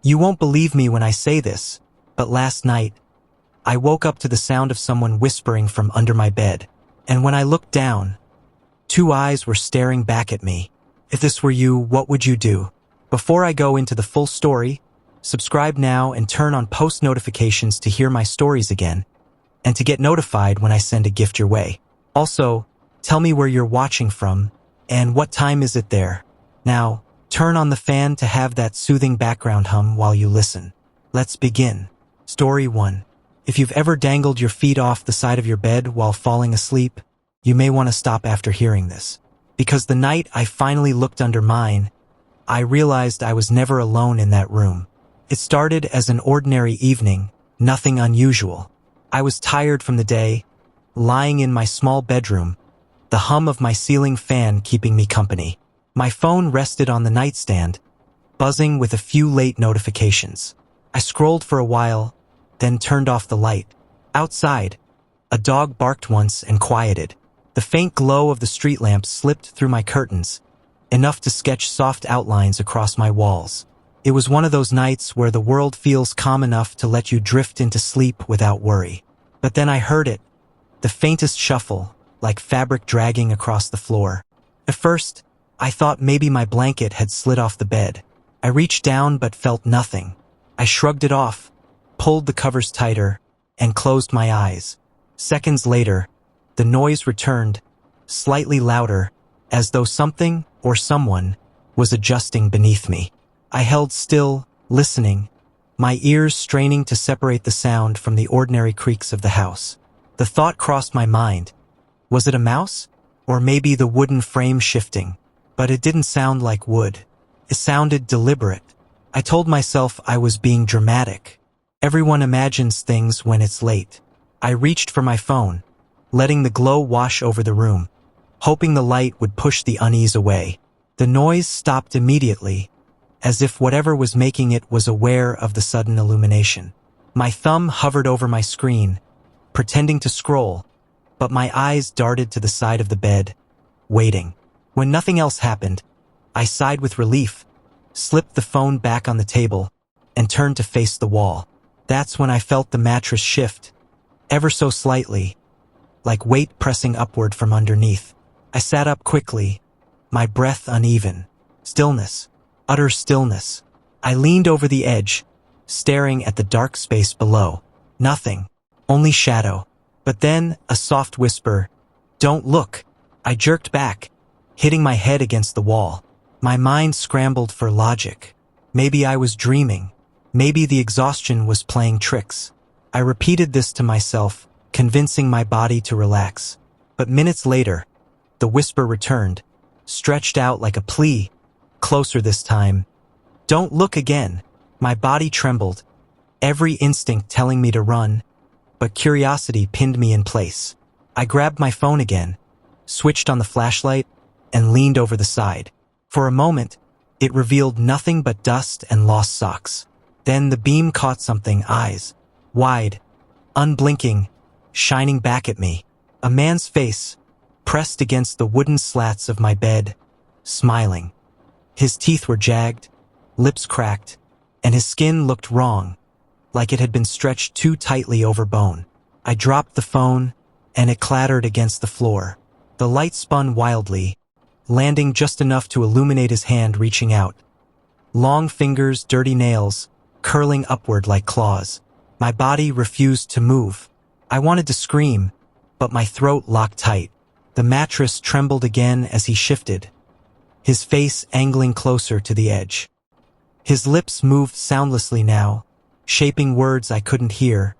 You won't believe me when I say this, but last night, I woke up to the sound of someone whispering from under my bed, and when I looked down, two eyes were staring back at me. If this were you, what would you do? Before I go into the full story, subscribe now and turn on post notifications to hear my stories again, and to get notified when I send a gift your way. Also, tell me where you're watching from, and what time is it there. Now, turn on the fan to have that soothing background hum while you listen. Let's begin. Story 1. If you've ever dangled your feet off the side of your bed while falling asleep, you may want to stop after hearing this. Because the night I finally looked under mine, I realized I was never alone in that room. It started as an ordinary evening, nothing unusual. I was tired from the day, lying in my small bedroom, the hum of my ceiling fan keeping me company. My phone rested on the nightstand, buzzing with a few late notifications. I scrolled for a while, then turned off the light. Outside, a dog barked once and quieted. The faint glow of the street lamp slipped through my curtains, enough to sketch soft outlines across my walls. It was one of those nights where the world feels calm enough to let you drift into sleep without worry. But then I heard it, the faintest shuffle, like fabric dragging across the floor. At first, I thought maybe my blanket had slid off the bed. I reached down but felt nothing. I shrugged it off, pulled the covers tighter, and closed my eyes. Seconds later, the noise returned, slightly louder, as though something or someone was adjusting beneath me. I held still, listening, my ears straining to separate the sound from the ordinary creaks of the house. The thought crossed my mind. Was it a mouse? Or maybe the wooden frame shifting? But it didn't sound like wood. It sounded deliberate. I told myself I was being dramatic. Everyone imagines things when it's late. I reached for my phone, letting the glow wash over the room, hoping the light would push the unease away. The noise stopped immediately, as if whatever was making it was aware of the sudden illumination. My thumb hovered over my screen, pretending to scroll, but my eyes darted to the side of the bed, waiting. When nothing else happened, I sighed with relief, slipped the phone back on the table, and turned to face the wall. That's when I felt the mattress shift, ever so slightly, like weight pressing upward from underneath. I sat up quickly, my breath uneven. Stillness. Utter stillness. I leaned over the edge, staring at the dark space below. Nothing. Only shadow. But then, a soft whisper. Don't look. I jerked back, hitting my head against the wall. My mind scrambled for logic. Maybe I was dreaming. Maybe the exhaustion was playing tricks. I repeated this to myself, convincing my body to relax. But minutes later, the whisper returned, stretched out like a plea, closer this time. Don't look again. My body trembled, every instinct telling me to run, but curiosity pinned me in place. I grabbed my phone again, switched on the flashlight, and leaned over the side. For a moment, it revealed nothing but dust and lost socks. Then the beam caught something, eyes, wide, unblinking, shining back at me. A man's face, pressed against the wooden slats of my bed, smiling. His teeth were jagged, lips cracked, and his skin looked wrong, like it had been stretched too tightly over bone. I dropped the phone, and it clattered against the floor. The light spun wildly, landing just enough to illuminate his hand reaching out. Long fingers, dirty nails, curling upward like claws. My body refused to move. I wanted to scream, but my throat locked tight. The mattress trembled again as he shifted, his face angling closer to the edge. His lips moved soundlessly now, shaping words I couldn't hear,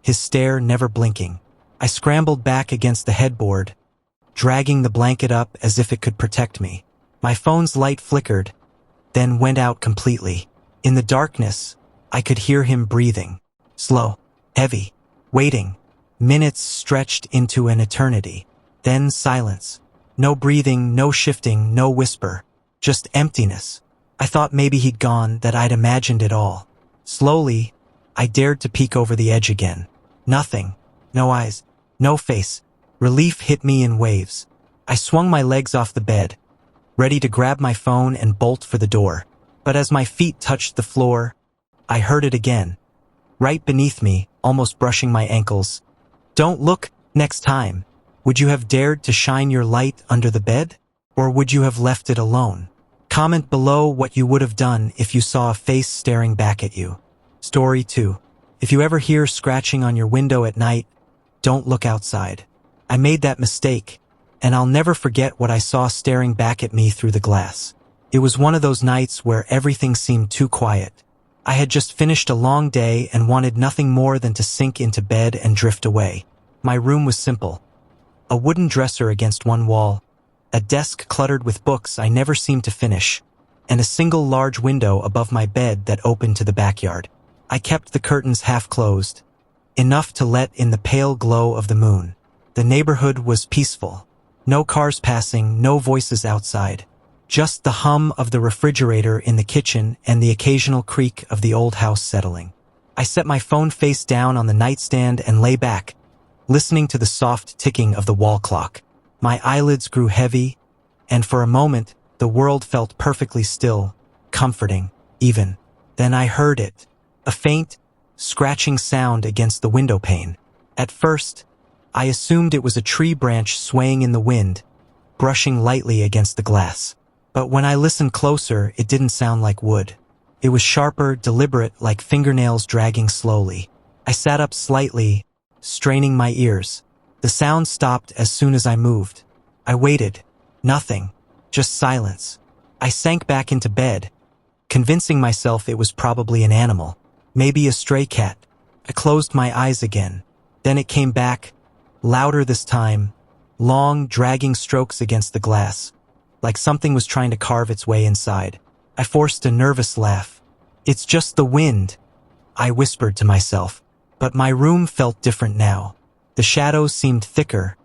his stare never blinking. I scrambled back against the headboard, dragging the blanket up as if it could protect me. My phone's light flickered, then went out completely. In the darkness, I could hear him breathing. Slow, heavy, waiting. Minutes stretched into an eternity. Then silence. No breathing, no shifting, no whisper. Just emptiness. I thought maybe he'd gone, that I'd imagined it all. Slowly, I dared to peek over the edge again. Nothing. No eyes. No face. Relief hit me in waves. I swung my legs off the bed, ready to grab my phone and bolt for the door. But as my feet touched the floor, I heard it again, right beneath me, almost brushing my ankles. Don't look next time. Would you have dared to shine your light under the bed? Or would you have left it alone? Comment below what you would have done if you saw a face staring back at you. Story 2. If you ever hear scratching on your window at night, don't look outside. I made that mistake, and I'll never forget what I saw staring back at me through the glass. It was one of those nights where everything seemed too quiet. I had just finished a long day and wanted nothing more than to sink into bed and drift away. My room was simple. A wooden dresser against one wall, a desk cluttered with books I never seemed to finish, and a single large window above my bed that opened to the backyard. I kept the curtains half closed, enough to let in the pale glow of the moon. The neighborhood was peaceful. No cars passing, no voices outside. Just the hum of the refrigerator in the kitchen and the occasional creak of the old house settling. I set my phone face down on the nightstand and lay back, listening to the soft ticking of the wall clock. My eyelids grew heavy, and for a moment, the world felt perfectly still, comforting, even. Then I heard it, a faint, scratching sound against the window pane. At first, I assumed it was a tree branch swaying in the wind, brushing lightly against the glass. But when I listened closer, it didn't sound like wood. It was sharper, deliberate, like fingernails dragging slowly. I sat up slightly, straining my ears. The sound stopped as soon as I moved. I waited. Nothing. Just silence. I sank back into bed, convincing myself it was probably an animal. Maybe a stray cat. I closed my eyes again. Then it came back, louder this time, long, dragging strokes against the glass, like something was trying to carve its way inside. I forced a nervous laugh. It's just the wind, I whispered to myself. But my room felt different now. The shadows seemed thicker,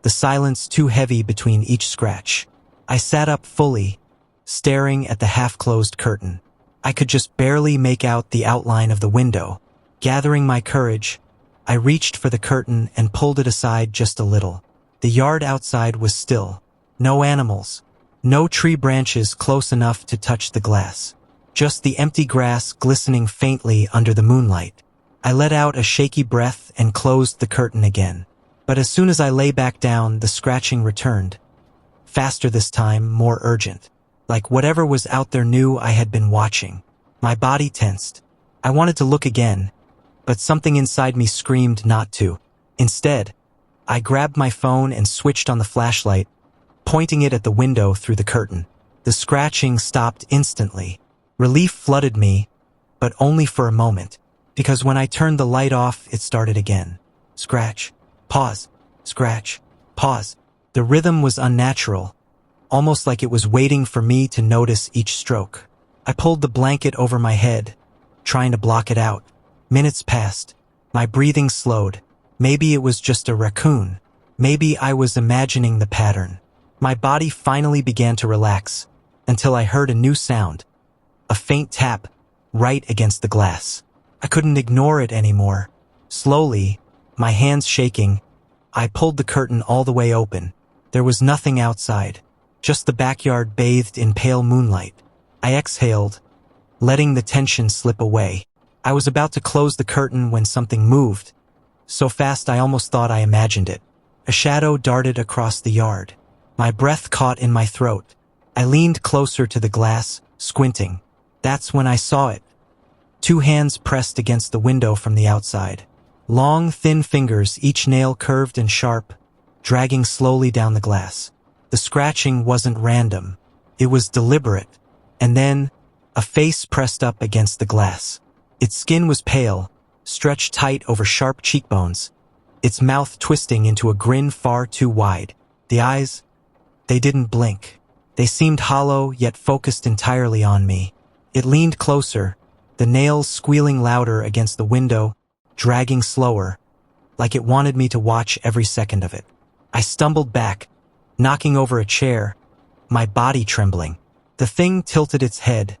the silence too heavy between each scratch. I sat up fully, staring at the half-closed curtain. I could just barely make out the outline of the window. Gathering my courage, I reached for the curtain and pulled it aside just a little. The yard outside was still. No animals. No tree branches close enough to touch the glass. Just the empty grass glistening faintly under the moonlight. I let out a shaky breath and closed the curtain again. But as soon as I lay back down, the scratching returned. Faster this time, more urgent. Like whatever was out there knew I had been watching. My body tensed. I wanted to look again, but something inside me screamed not to. Instead, I grabbed my phone and switched on the flashlight, pointing it at the window through the curtain. The scratching stopped instantly. Relief flooded me, but only for a moment. Because when I turned the light off, it started again. Scratch, pause, scratch, pause. The rhythm was unnatural, almost like it was waiting for me to notice each stroke. I pulled the blanket over my head, trying to block it out. Minutes passed. My breathing slowed. Maybe it was just a raccoon. Maybe I was imagining the pattern. My body finally began to relax, until I heard a new sound. A faint tap, right against the glass. I couldn't ignore it anymore. Slowly, my hands shaking, I pulled the curtain all the way open. There was nothing outside, just the backyard bathed in pale moonlight. I exhaled, letting the tension slip away. I was about to close the curtain when something moved, so fast I almost thought I imagined it. A shadow darted across the yard. My breath caught in my throat. I leaned closer to the glass, squinting. That's when I saw it. Two hands pressed against the window from the outside. Long, thin fingers, each nail curved and sharp, dragging slowly down the glass. The scratching wasn't random. It was deliberate. And then, a face pressed up against the glass. Its skin was pale, stretched tight over sharp cheekbones, its mouth twisting into a grin far too wide. The eyes, they didn't blink. They seemed hollow, yet focused entirely on me. It leaned closer, the nails squealing louder against the window, dragging slower, like it wanted me to watch every second of it. I stumbled back, knocking over a chair, my body trembling. The thing tilted its head,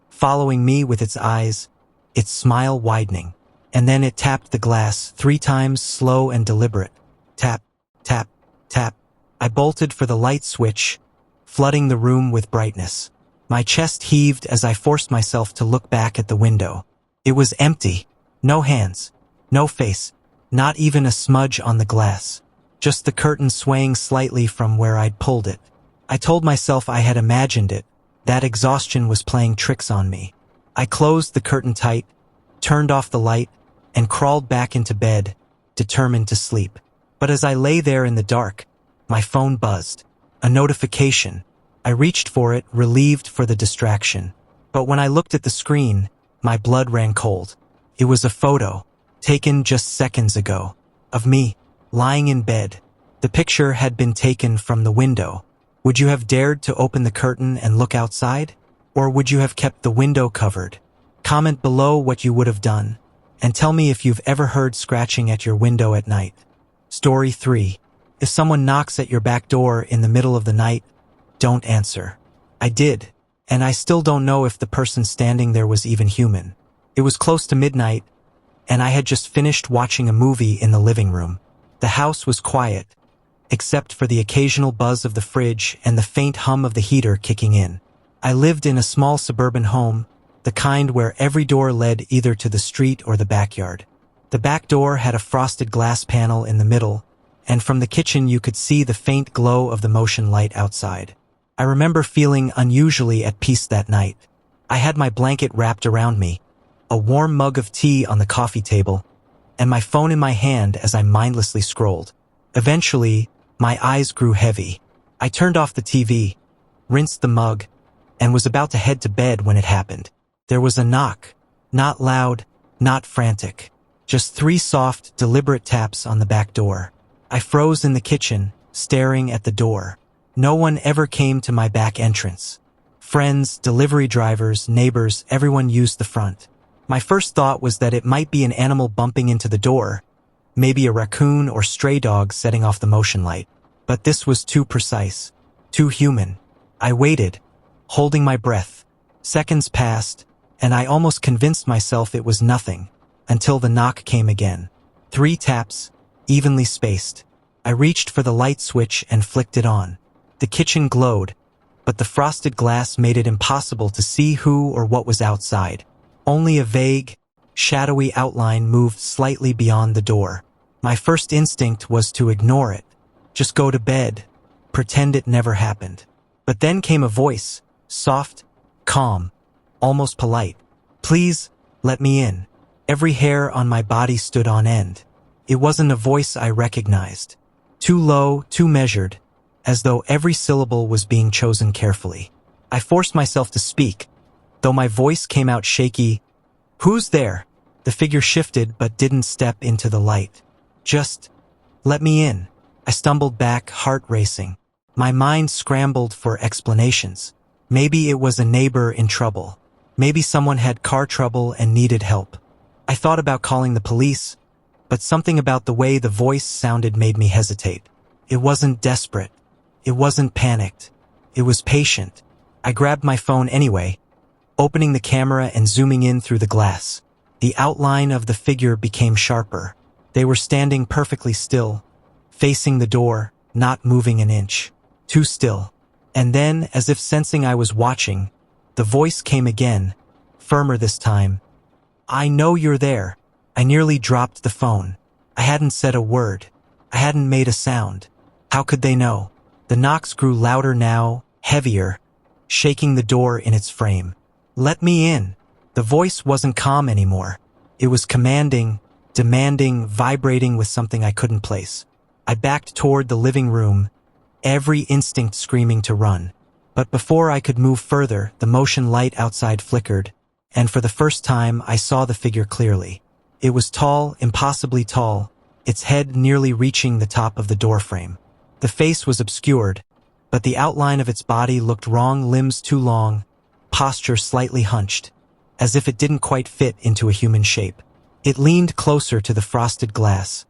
following me with its eyes, its smile widening. And then it tapped the glass 3 times, slow and deliberate. Tap, tap, tap. I bolted for the light switch, flooding the room with brightness. My chest heaved as I forced myself to look back at the window. It was empty. No hands. No face. Not even a smudge on the glass. Just the curtain swaying slightly from where I'd pulled it. I told myself I had imagined it. That exhaustion was playing tricks on me. I closed the curtain tight, turned off the light, and crawled back into bed, determined to sleep. But as I lay there in the dark, my phone buzzed. A notification. I reached for it, relieved for the distraction. But when I looked at the screen, my blood ran cold. It was a photo, taken just seconds ago, of me, lying in bed. The picture had been taken from the window. Would you have dared to open the curtain and look outside? Or would you have kept the window covered? Comment below what you would have done, and tell me if you've ever heard scratching at your window at night. Story 3. If someone knocks at your back door in the middle of the night, don't answer. I did, and I still don't know if the person standing there was even human. It was close to midnight, and I had just finished watching a movie in the living room. The house was quiet, except for the occasional buzz of the fridge and the faint hum of the heater kicking in. I lived in a small suburban home, the kind where every door led either to the street or the backyard. The back door had a frosted glass panel in the middle, and from the kitchen you could see the faint glow of the motion light outside. I remember feeling unusually at peace that night. I had my blanket wrapped around me, a warm mug of tea on the coffee table, and my phone in my hand as I mindlessly scrolled. Eventually, my eyes grew heavy. I turned off the TV, rinsed the mug, and was about to head to bed when it happened. There was a knock. Not loud, not frantic. Just 3 soft, deliberate taps on the back door. I froze in the kitchen, staring at the door. No one ever came to my back entrance. Friends, delivery drivers, neighbors, everyone used the front. My first thought was that it might be an animal bumping into the door, maybe a raccoon or stray dog setting off the motion light. But this was too precise, too human. I waited, holding my breath. Seconds passed, and I almost convinced myself it was nothing, until the knock came again. 3 taps, evenly spaced. I reached for the light switch and flicked it on. The kitchen glowed, but the frosted glass made it impossible to see who or what was outside. Only a vague, shadowy outline moved slightly beyond the door. My first instinct was to ignore it. Just go to bed, pretend it never happened. But then came a voice, soft, calm, almost polite. Please, let me in. Every hair on my body stood on end. It wasn't a voice I recognized. Too low, too measured, as though every syllable was being chosen carefully. I forced myself to speak, though my voice came out shaky. Who's there? The figure shifted but didn't step into the light. Just, let me in. I stumbled back, heart racing. My mind scrambled for explanations. Maybe it was a neighbor in trouble. Maybe someone had car trouble and needed help. I thought about calling the police, but something about the way the voice sounded made me hesitate. It wasn't desperate. It wasn't panicked. It was patient. I grabbed my phone anyway, opening the camera and zooming in through the glass. The outline of the figure became sharper. They were standing perfectly still, facing the door, not moving an inch. Too still. And then, as if sensing I was watching, the voice came again, firmer this time. I know you're there. I nearly dropped the phone. I hadn't said a word. I hadn't made a sound. How could they know? The knocks grew louder now, heavier, shaking the door in its frame. Let me in. The voice wasn't calm anymore. It was commanding, demanding, vibrating with something I couldn't place. I backed toward the living room, every instinct screaming to run. But before I could move further, the motion light outside flickered, and for the first time I saw the figure clearly. It was tall, impossibly tall, its head nearly reaching the top of the doorframe. The face was obscured, but the outline of its body looked wrong, limbs too long, posture slightly hunched, as if it didn't quite fit into a human shape. It leaned closer to the frosted glass,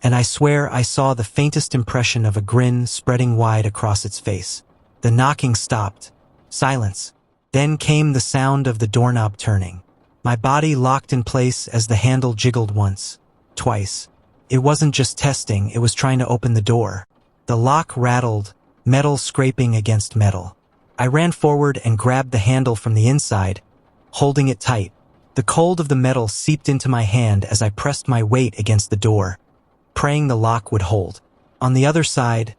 and I swear I saw the faintest impression of a grin spreading wide across its face. The knocking stopped. Silence. Then came the sound of the doorknob turning. My body locked in place as the handle jiggled once, twice. It wasn't just testing, it was trying to open the door. The lock rattled, metal scraping against metal. I ran forward and grabbed the handle from the inside, holding it tight. The cold of the metal seeped into my hand as I pressed my weight against the door, praying the lock would hold. On the other side,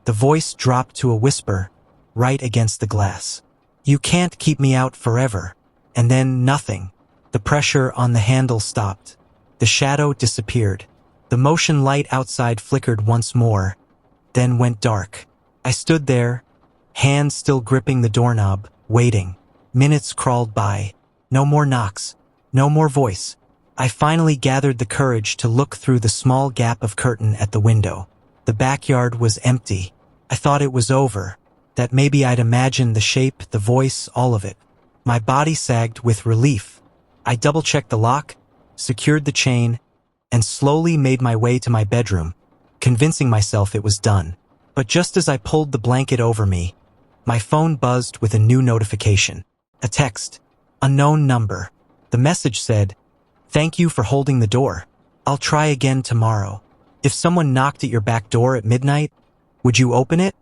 the voice dropped to a whisper, right against the glass. "You can't keep me out forever." And then nothing. The pressure on the handle stopped. The shadow disappeared. The motion light outside flickered once more, then went dark. I stood there, hands still gripping the doorknob, waiting. Minutes crawled by. No more knocks. No more voice. I finally gathered the courage to look through the small gap of curtain at the window. The backyard was empty. I thought it was over, that maybe I'd imagined the shape, the voice, all of it. My body sagged with relief. I double-checked the lock, secured the chain, and slowly made my way to my bedroom, convincing myself it was done. But just as I pulled the blanket over me, my phone buzzed with a new notification. A text. Unknown number. The message said, "Thank you for holding the door. I'll try again tomorrow." If someone knocked at your back door at midnight, would you open it?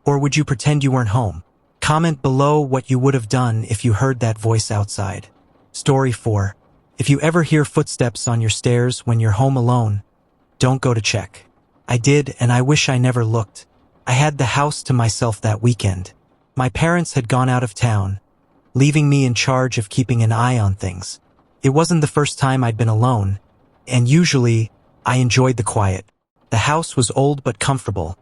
Or would you pretend you weren't home? Comment below what you would have done if you heard that voice outside. Story 4. If you ever hear footsteps on your stairs when you're home alone, don't go to check. I did, and I wish I never looked. I had the house to myself that weekend. My parents had gone out of town, leaving me in charge of keeping an eye on things. It wasn't the first time I'd been alone, and usually I enjoyed the quiet. The house was old but comfortable,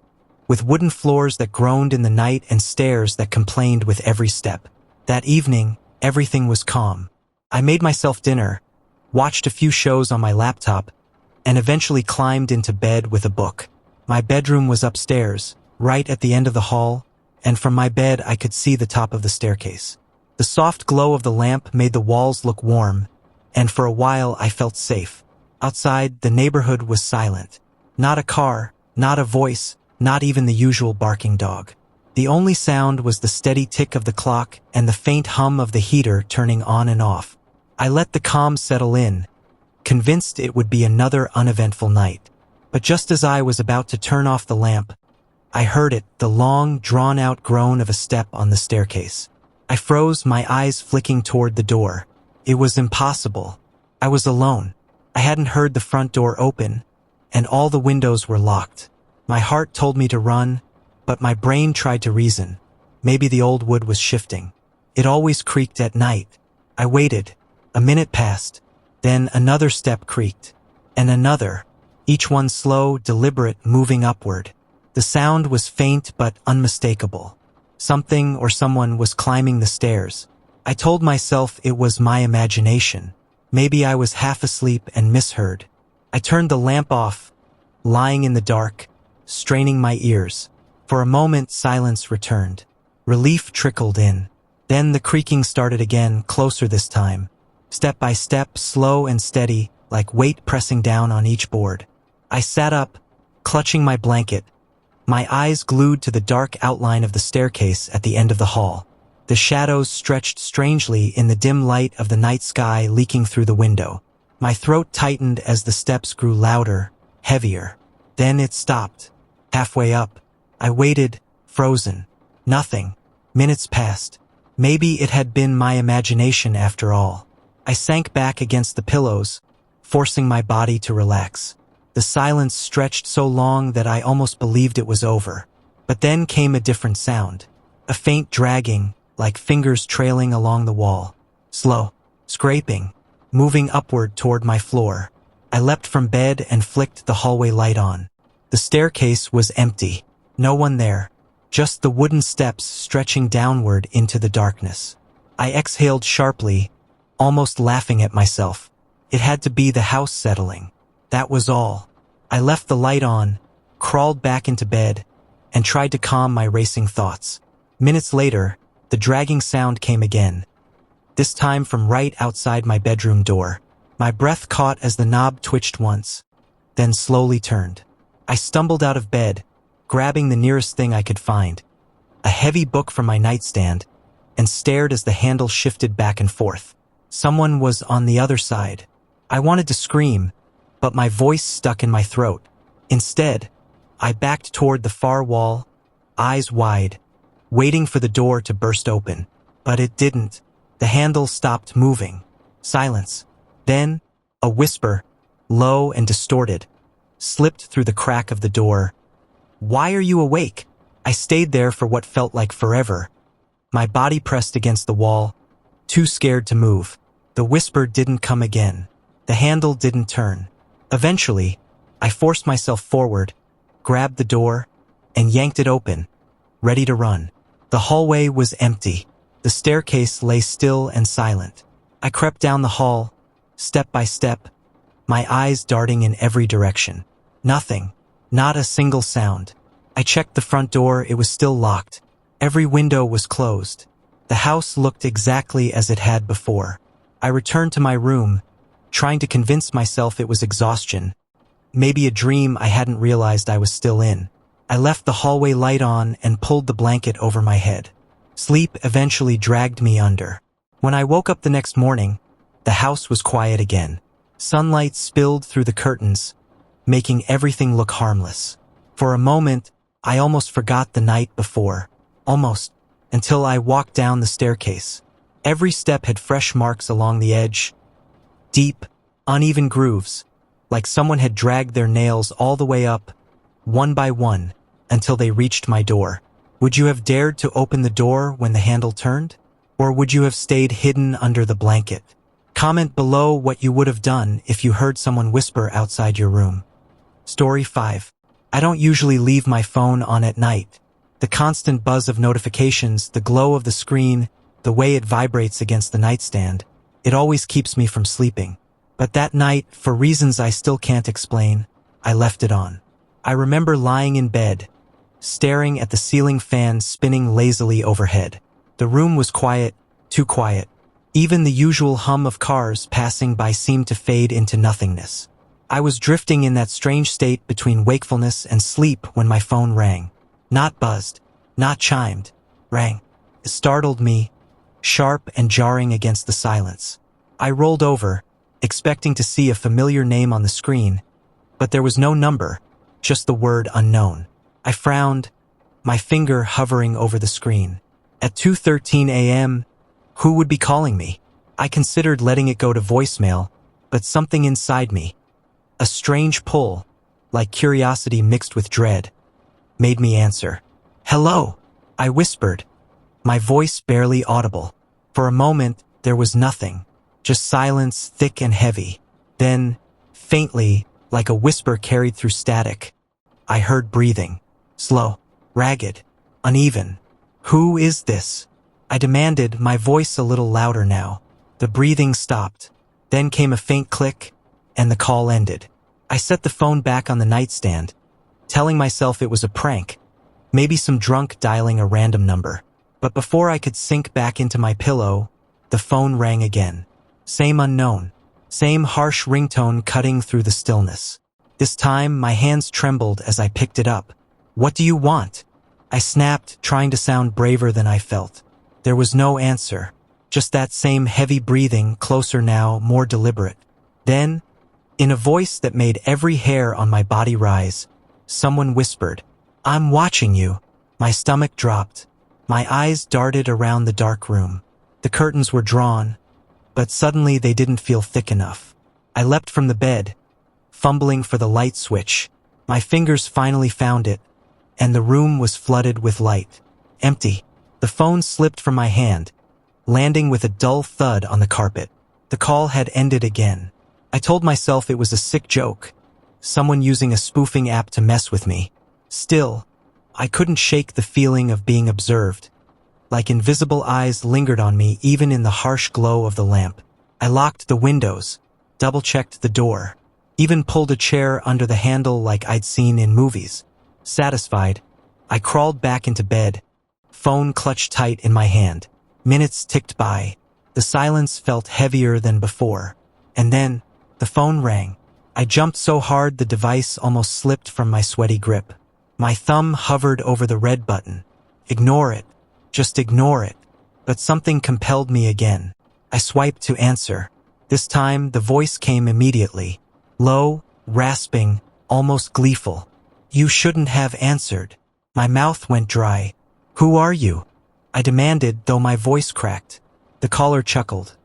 with wooden floors that groaned in the night and stairs that complained with every step. That evening, everything was calm. I made myself dinner, watched a few shows on my laptop, and eventually climbed into bed with a book. My bedroom was upstairs, right at the end of the hall, and from my bed I could see the top of the staircase. The soft glow of the lamp made the walls look warm, and for a while I felt safe. Outside, the neighborhood was silent. Not a car, not a voice, not even the usual barking dog. The only sound was the steady tick of the clock and the faint hum of the heater turning on and off. I let the calm settle in, convinced it would be another uneventful night. But just as I was about to turn off the lamp, I heard it, the long, drawn-out groan of a step on the staircase. I froze, my eyes flicking toward the door. It was impossible. I was alone. I hadn't heard the front door open, and all the windows were locked. My heart told me to run, but my brain tried to reason. Maybe the old wood was shifting. It always creaked at night. I waited. A minute passed. Then another step creaked. And another. Each one slow, deliberate, moving upward. The sound was faint but unmistakable. Something or someone was climbing the stairs. I told myself it was my imagination. Maybe I was half asleep and misheard. I turned the lamp off, lying in the dark, straining my ears. For a moment, silence returned. Relief trickled in. Then the creaking started again, closer this time. Step by step, slow and steady, like weight pressing down on each board. I sat up, clutching my blanket, my eyes glued to the dark outline of the staircase at the end of the hall. The shadows stretched strangely in the dim light of the night sky leaking through the window. My throat tightened as the steps grew louder, heavier. Then it stopped. Halfway up, I waited, frozen. Nothing. Minutes passed. Maybe it had been my imagination after all. I sank back against the pillows, forcing my body to relax. The silence stretched so long that I almost believed it was over. But then came a different sound. A faint dragging, like fingers trailing along the wall. Slow. Scraping. Moving upward toward my floor. I leapt from bed and flicked the hallway light on. The staircase was empty. No one there. Just the wooden steps stretching downward into the darkness. I exhaled sharply, almost laughing at myself. It had to be the house settling. That was all. I left the light on, crawled back into bed, and tried to calm my racing thoughts. Minutes later, the dragging sound came again. This time from right outside my bedroom door. My breath caught as the knob twitched once, then slowly turned. I stumbled out of bed, grabbing the nearest thing I could find, a heavy book from my nightstand, and stared as the handle shifted back and forth. Someone was on the other side. I wanted to scream, but my voice stuck in my throat. Instead, I backed toward the far wall, eyes wide, waiting for the door to burst open. But it didn't. The handle stopped moving. Silence. Then, a whisper, low and distorted, slipped through the crack of the door. "Why are you awake?" I stayed there for what felt like forever. My body pressed against the wall, too scared to move. The whisper didn't come again. The handle didn't turn. Eventually, I forced myself forward, grabbed the door, and yanked it open, ready to run. The hallway was empty. The staircase lay still and silent. I crept down the hall, step by step, my eyes darting in every direction. Nothing. Not a single sound. I checked the front door. It was still locked. Every window was closed. The house looked exactly as it had before. I returned to my room, trying to convince myself it was exhaustion. Maybe a dream I hadn't realized I was still in. I left the hallway light on and pulled the blanket over my head. Sleep eventually dragged me under. When I woke up the next morning, the house was quiet again. Sunlight spilled through the curtains, making everything look harmless. For a moment, I almost forgot the night before. Almost, until I walked down the staircase. Every step had fresh marks along the edge, deep, uneven grooves, like someone had dragged their nails all the way up, one by one, until they reached my door. Would you have dared to open the door when the handle turned? Or would you have stayed hidden under the blanket? Comment below what you would have done if you heard someone whisper outside your room. Story 5. I don't usually leave my phone on at night. The constant buzz of notifications, the glow of the screen, the way it vibrates against the nightstand, it always keeps me from sleeping. But that night, for reasons I still can't explain, I left it on. I remember lying in bed, staring at the ceiling fan spinning lazily overhead. The room was quiet, too quiet. Even the usual hum of cars passing by seemed to fade into nothingness. I was drifting in that strange state between wakefulness and sleep when my phone rang. Not buzzed, not chimed, rang. It startled me, sharp and jarring against the silence. I rolled over, expecting to see a familiar name on the screen, but there was no number, just the word unknown. I frowned, my finger hovering over the screen. At 2:13 a.m., who would be calling me? I considered letting it go to voicemail, but something inside me, a strange pull, like curiosity mixed with dread, made me answer. "Hello," I whispered, my voice barely audible. For a moment, there was nothing, just silence thick and heavy. Then, faintly, like a whisper carried through static, I heard breathing. Slow, ragged, uneven. "Who is this?" I demanded, my voice a little louder now. The breathing stopped. Then came a faint click, and the call ended. I set the phone back on the nightstand, telling myself it was a prank, maybe some drunk dialing a random number. But before I could sink back into my pillow, the phone rang again. Same unknown, same harsh ringtone cutting through the stillness. This time, my hands trembled as I picked it up. "What do you want?" I snapped, trying to sound braver than I felt. There was no answer, just that same heavy breathing, closer now, more deliberate. Then, in a voice that made every hair on my body rise, someone whispered, "I'm watching you." My stomach dropped. My eyes darted around the dark room. The curtains were drawn, but suddenly they didn't feel thick enough. I leapt from the bed, fumbling for the light switch. My fingers finally found it, and the room was flooded with light. Empty. The phone slipped from my hand, landing with a dull thud on the carpet. The call had ended again. I told myself it was a sick joke, someone using a spoofing app to mess with me. Still, I couldn't shake the feeling of being observed, like invisible eyes lingered on me even in the harsh glow of the lamp. I locked the windows, double-checked the door, even pulled a chair under the handle like I'd seen in movies. Satisfied, I crawled back into bed, phone clutched tight in my hand. Minutes ticked by. The silence felt heavier than before. And then, the phone rang. I jumped so hard the device almost slipped from my sweaty grip. My thumb hovered over the red button. Ignore it. Just ignore it. But something compelled me again. I swiped to answer. This time, the voice came immediately. Low, rasping, almost gleeful. "You shouldn't have answered." My mouth went dry. "Who are you?" I demanded, though my voice cracked. The caller chuckled.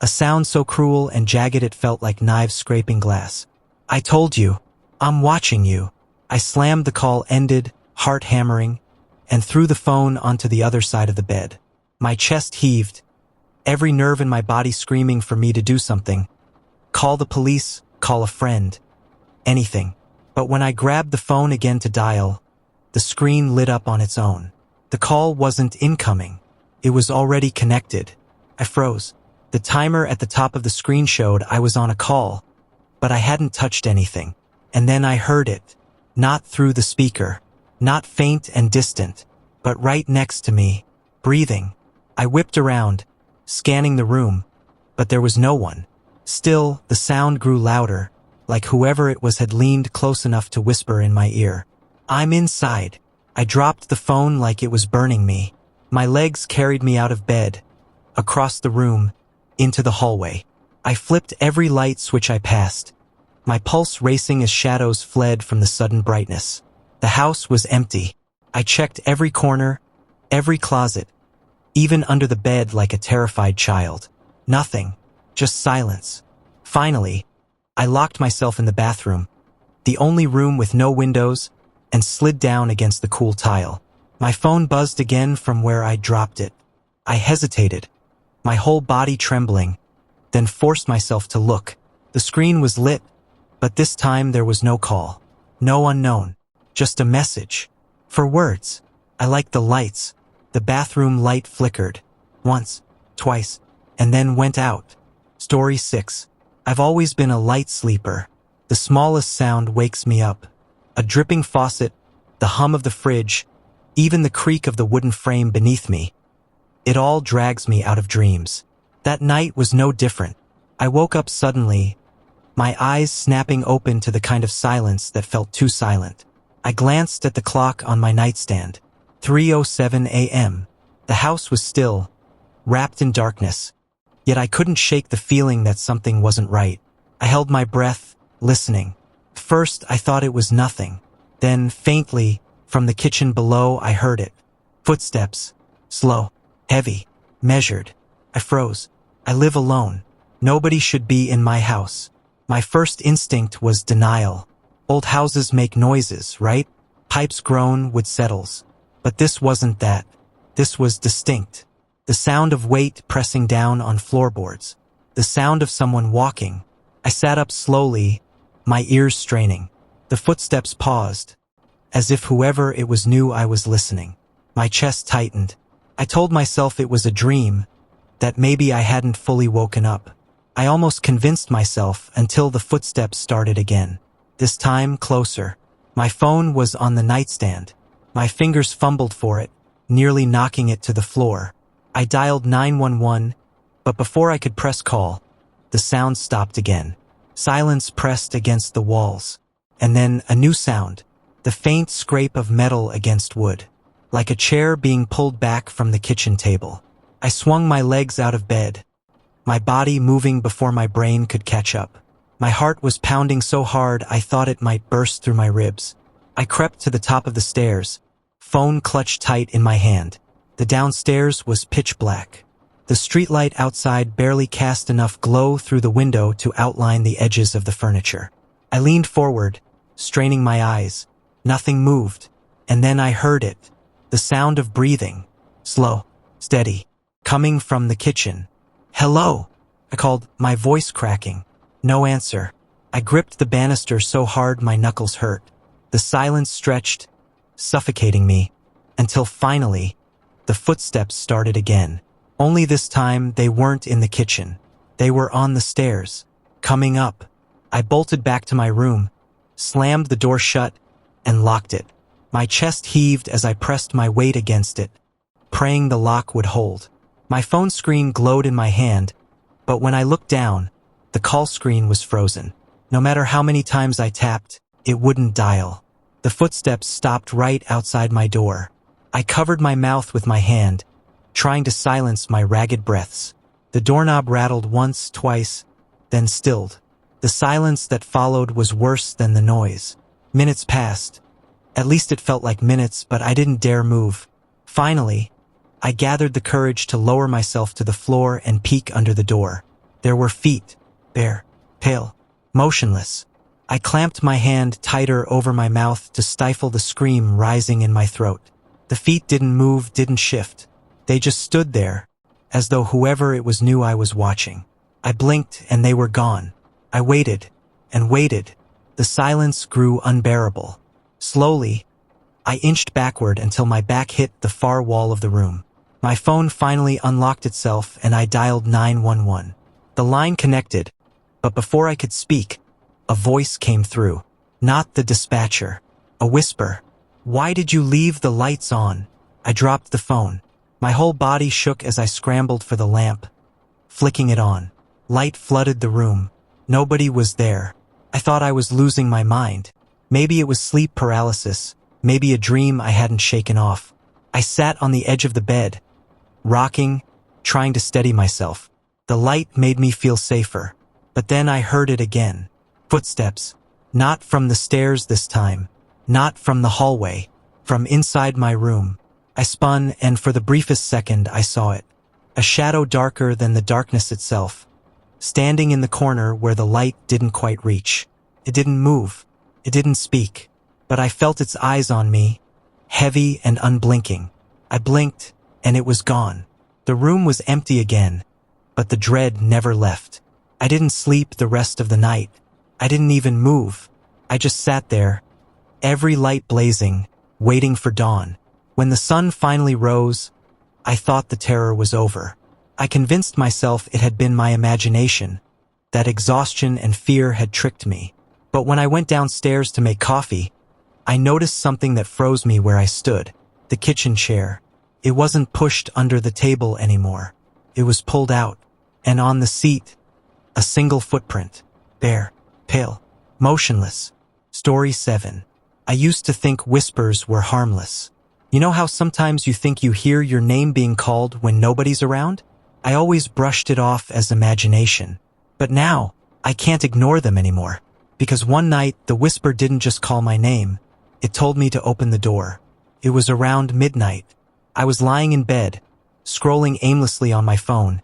A sound so cruel and jagged it felt like knives scraping glass. "I told you. I'm watching you." I slammed the call ended, heart hammering, and threw the phone onto the other side of the bed. My chest heaved, every nerve in my body screaming for me to do something. Call the police, call a friend, anything. But when I grabbed the phone again to dial, the screen lit up on its own. The call wasn't incoming. It was already connected. I froze. The timer at the top of the screen showed I was on a call, but I hadn't touched anything. And then I heard it. Not through the speaker. Not faint and distant, but right next to me, breathing. I whipped around, scanning the room, but there was no one. Still, the sound grew louder, like whoever it was had leaned close enough to whisper in my ear. "I'm inside." I dropped the phone like it was burning me. My legs carried me out of bed, across the room, into the hallway. I flipped every light switch I passed, my pulse racing as shadows fled from the sudden brightness. The house was empty. I checked every corner, every closet, even under the bed like a terrified child. Nothing, just silence. Finally, I locked myself in the bathroom, the only room with no windows, and slid down against the cool tile. My phone buzzed again from where I dropped it. I hesitated, my whole body trembling, then forced myself to look. The screen was lit, but this time there was no call. No unknown. Just a message. For words. I liked the lights. The bathroom light flickered. Once, twice, and then went out. Story 6. I've always been a light sleeper. The smallest sound wakes me up. A dripping faucet, the hum of the fridge, even the creak of the wooden frame beneath me. It all drags me out of dreams. That night was no different. I woke up suddenly, my eyes snapping open to the kind of silence that felt too silent. I glanced at the clock on my nightstand. 3:07 a.m. The house was still, wrapped in darkness. Yet I couldn't shake the feeling that something wasn't right. I held my breath, listening. First, I thought it was nothing. Then, faintly, from the kitchen below, I heard it. Footsteps. Slow. Heavy. Measured. I froze. I live alone. Nobody should be in my house. My first instinct was denial. Old houses make noises, right? Pipes groan, wood settles. But this wasn't that. This was distinct. The sound of weight pressing down on floorboards. The sound of someone walking. I sat up slowly, my ears straining. The footsteps paused, as if whoever it was knew I was listening. My chest tightened. I told myself it was a dream, that maybe I hadn't fully woken up. I almost convinced myself until the footsteps started again. This time closer. My phone was on the nightstand. My fingers fumbled for it, nearly knocking it to the floor. I dialed 911, but before I could press call, the sound stopped again. Silence pressed against the walls. And then a new sound, the faint scrape of metal against wood, like a chair being pulled back from the kitchen table. I swung my legs out of bed, my body moving before my brain could catch up. My heart was pounding so hard I thought it might burst through my ribs. I crept to the top of the stairs, phone clutched tight in my hand. The downstairs was pitch black. The streetlight outside barely cast enough glow through the window to outline the edges of the furniture. I leaned forward, straining my eyes. Nothing moved. And then I heard it. The sound of breathing. Slow, steady, coming from the kitchen. "Hello," I called, my voice cracking. No answer. I gripped the banister so hard my knuckles hurt. The silence stretched, suffocating me, until finally, the footsteps started again. Only this time they weren't in the kitchen. They were on the stairs, coming up. I bolted back to my room, slammed the door shut, and locked it. My chest heaved as I pressed my weight against it, praying the lock would hold. My phone screen glowed in my hand, but when I looked down, the call screen was frozen. No matter how many times I tapped, it wouldn't dial. The footsteps stopped right outside my door. I covered my mouth with my hand, trying to silence my ragged breaths. The doorknob rattled once, twice, then stilled. The silence that followed was worse than the noise. Minutes passed. At least it felt like minutes, but I didn't dare move. Finally, I gathered the courage to lower myself to the floor and peek under the door. There were feet, bare, pale, motionless. I clamped my hand tighter over my mouth to stifle the scream rising in my throat. The feet didn't move, didn't shift. They just stood there, as though whoever it was knew I was watching. I blinked and they were gone. I waited and waited. The silence grew unbearable. Slowly, I inched backward until my back hit the far wall of the room. My phone finally unlocked itself and I dialed 911. The line connected, but before I could speak, a voice came through. Not the dispatcher. A whisper. "Why did you leave the lights on?" I dropped the phone. My whole body shook as I scrambled for the lamp, flicking it on. Light flooded the room. Nobody was there. I thought I was losing my mind. Maybe it was sleep paralysis. Maybe a dream I hadn't shaken off. I sat on the edge of the bed, rocking, trying to steady myself. The light made me feel safer. But then I heard it again. Footsteps. Not from the stairs this time. Not from the hallway. From inside my room. I spun, and for the briefest second I saw it. A shadow darker than the darkness itself. Standing in the corner where the light didn't quite reach. It didn't move. It didn't speak. But I felt its eyes on me, heavy and unblinking. I blinked, and it was gone. The room was empty again, but the dread never left. I didn't sleep the rest of the night. I didn't even move. I just sat there, every light blazing, waiting for dawn. When the sun finally rose, I thought the terror was over. I convinced myself it had been my imagination, that exhaustion and fear had tricked me. But when I went downstairs to make coffee, I noticed something that froze me where I stood. The kitchen chair. It wasn't pushed under the table anymore. It was pulled out, and on the seat, a single footprint. Bare, pale, motionless. Story 7. I used to think whispers were harmless. You know how sometimes you think you hear your name being called when nobody's around? I always brushed it off as imagination. But now, I can't ignore them anymore. Because one night, the whisper didn't just call my name. It told me to open the door. It was around midnight. I was lying in bed, scrolling aimlessly on my phone,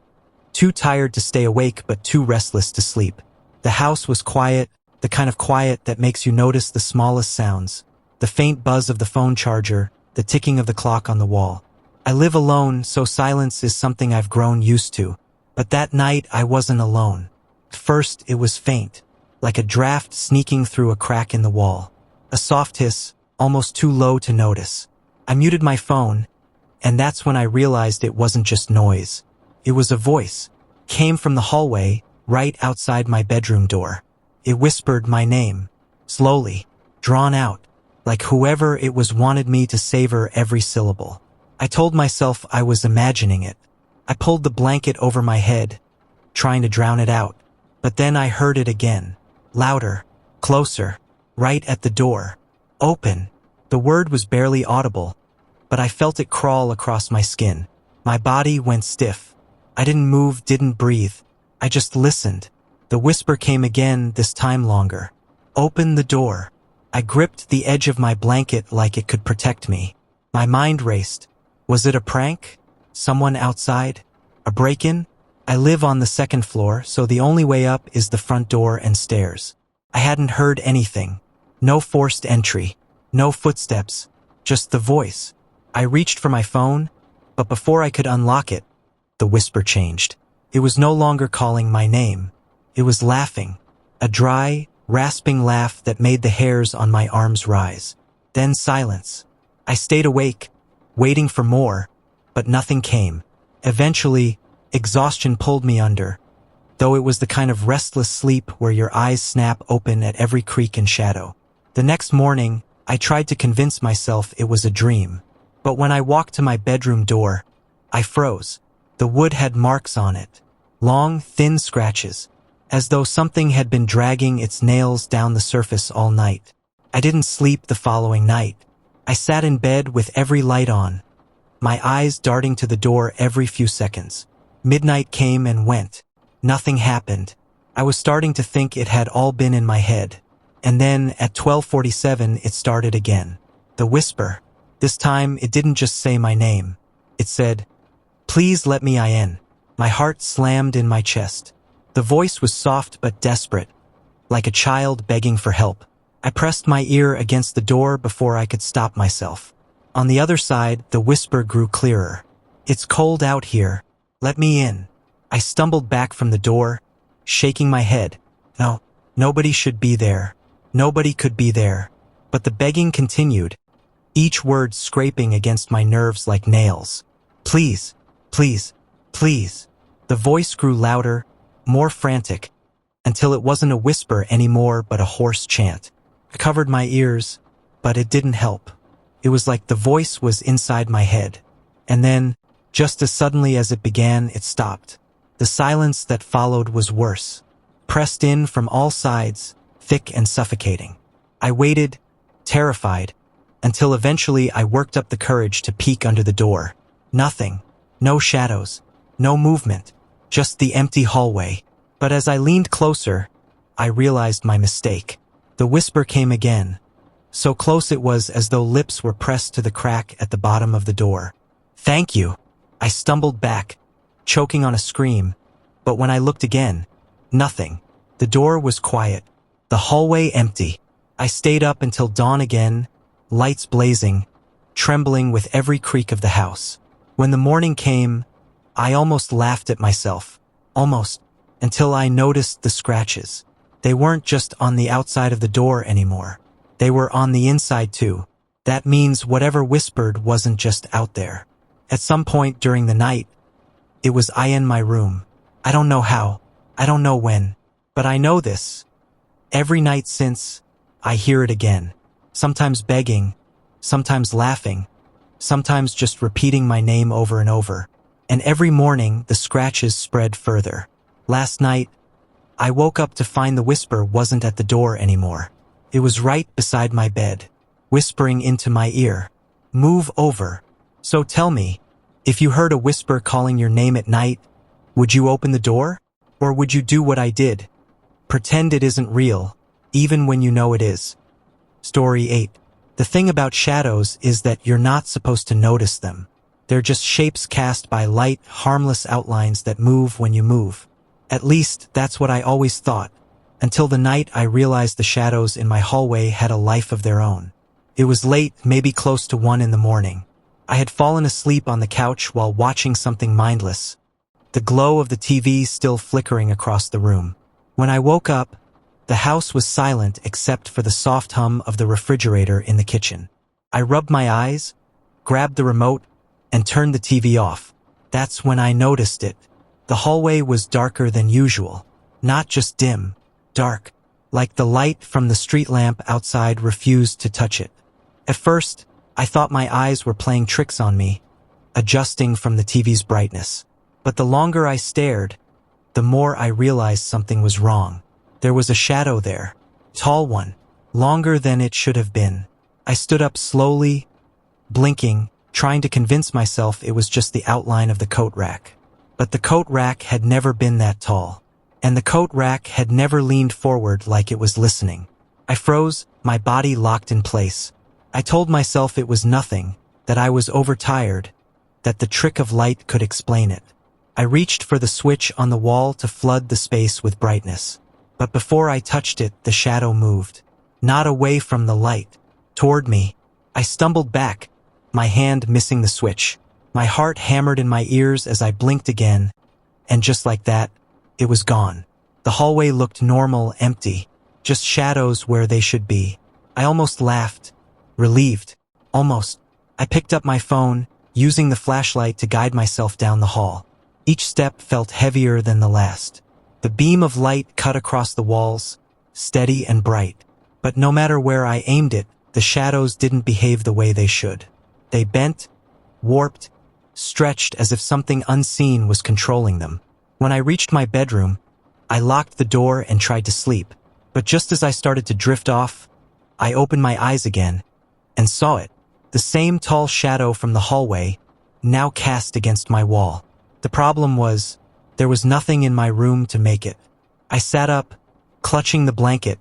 too tired to stay awake but too restless to sleep. The house was quiet, the kind of quiet that makes you notice the smallest sounds. The faint buzz of the phone charger, the ticking of the clock on the wall. I live alone, so silence is something I've grown used to. But that night, I wasn't alone. First, it was faint, like a draft sneaking through a crack in the wall. A soft hiss, almost too low to notice. I muted my phone, and that's when I realized it wasn't just noise. It was a voice. Came from the hallway, right outside my bedroom door. It whispered my name, slowly, drawn out, like whoever it was wanted me to savor every syllable. I told myself I was imagining it. I pulled the blanket over my head, trying to drown it out. But then I heard it again. Louder, closer, right at the door. Open. The word was barely audible, but I felt it crawl across my skin. My body went stiff. I didn't move, didn't breathe. I just listened. The whisper came again, this time longer. Open the door. I gripped the edge of my blanket like it could protect me. My mind raced. Was it a prank? Someone outside? A break-in? I live on the second floor, so the only way up is the front door and stairs. I hadn't heard anything. No forced entry. No footsteps. Just the voice. I reached for my phone, but before I could unlock it, the whisper changed. It was no longer calling my name. It was laughing. A dry, rasping laugh that made the hairs on my arms rise. Then silence. I stayed awake, waiting for more, but nothing came. Eventually, exhaustion pulled me under, though it was the kind of restless sleep where your eyes snap open at every creak and shadow. The next morning, I tried to convince myself it was a dream, but when I walked to my bedroom door, I froze. The wood had marks on it, long, thin scratches, as though something had been dragging its nails down the surface all night. I didn't sleep the following night. I sat in bed with every light on, my eyes darting to the door every few seconds. Midnight came and went. Nothing happened. I was starting to think it had all been in my head. And then, at 12:47, it started again. The whisper. This time, it didn't just say my name. It said, "Please let me in." My heart slammed in my chest. The voice was soft but desperate, like a child begging for help. I pressed my ear against the door before I could stop myself. On the other side, the whisper grew clearer. "It's cold out here. Let me in." I stumbled back from the door, shaking my head. No, nobody should be there. Nobody could be there. But the begging continued, each word scraping against my nerves like nails. "Please, please, please." The voice grew louder, more frantic, until it wasn't a whisper anymore but a hoarse chant. I covered my ears, but it didn't help. It was like the voice was inside my head. And then, just as suddenly as it began, it stopped. The silence that followed was worse, pressed in from all sides, thick and suffocating. I waited, terrified, until eventually I worked up the courage to peek under the door. Nothing. No shadows. No movement. Just the empty hallway. But as I leaned closer, I realized my mistake. The whisper came again. So close it was as though lips were pressed to the crack at the bottom of the door. "Thank you." I stumbled back, choking on a scream, but when I looked again, nothing. The door was quiet, the hallway empty. I stayed up until dawn again, lights blazing, trembling with every creak of the house. When the morning came, I almost laughed at myself, almost, until I noticed the scratches. They weren't just on the outside of the door anymore. They were on the inside too. That means whatever whispered wasn't just out there. At some point during the night, it was in my room. I don't know how, I don't know when, but I know this. Every night since, I hear it again. Sometimes begging, sometimes laughing, sometimes just repeating my name over and over. And every morning, the scratches spread further. Last night, I woke up to find the whisper wasn't at the door anymore. It was right beside my bed, whispering into my ear. "Move over." So tell me, if you heard a whisper calling your name at night, would you open the door? Or would you do what I did? Pretend it isn't real, even when you know it is. Story 8. The thing about shadows is that you're not supposed to notice them. They're just shapes cast by light, harmless outlines that move when you move. At least, that's what I always thought, until the night I realized the shadows in my hallway had a life of their own. It was late, maybe close to 1 in the morning. I had fallen asleep on the couch while watching something mindless, the glow of the TV still flickering across the room. When I woke up, the house was silent except for the soft hum of the refrigerator in the kitchen. I rubbed my eyes, grabbed the remote, and turned the TV off. That's when I noticed it. The hallway was darker than usual, not just dim, dark, like the light from the street lamp outside refused to touch it. At first, I thought my eyes were playing tricks on me, adjusting from the TV's brightness. But the longer I stared, the more I realized something was wrong. There was a shadow there, tall one, longer than it should have been. I stood up slowly, blinking, trying to convince myself it was just the outline of the coat rack. But the coat rack had never been that tall, and the coat rack had never leaned forward like it was listening. I froze, my body locked in place. I told myself it was nothing, that I was overtired, that the trick of light could explain it. I reached for the switch on the wall to flood the space with brightness. But before I touched it, the shadow moved. Not away from the light, toward me. I stumbled back, my hand missing the switch. My heart hammered in my ears as I blinked again, and just like that, it was gone. The hallway looked normal, empty, just shadows where they should be. I almost laughed, relieved, almost. I picked up my phone, using the flashlight to guide myself down the hall. Each step felt heavier than the last. The beam of light cut across the walls, steady and bright. But no matter where I aimed it, the shadows didn't behave the way they should. They bent, warped, stretched as if something unseen was controlling them. When I reached my bedroom, I locked the door and tried to sleep. But just as I started to drift off, I opened my eyes again and saw it. The same tall shadow from the hallway, now cast against my wall. The problem was, there was nothing in my room to make it. I sat up, clutching the blanket,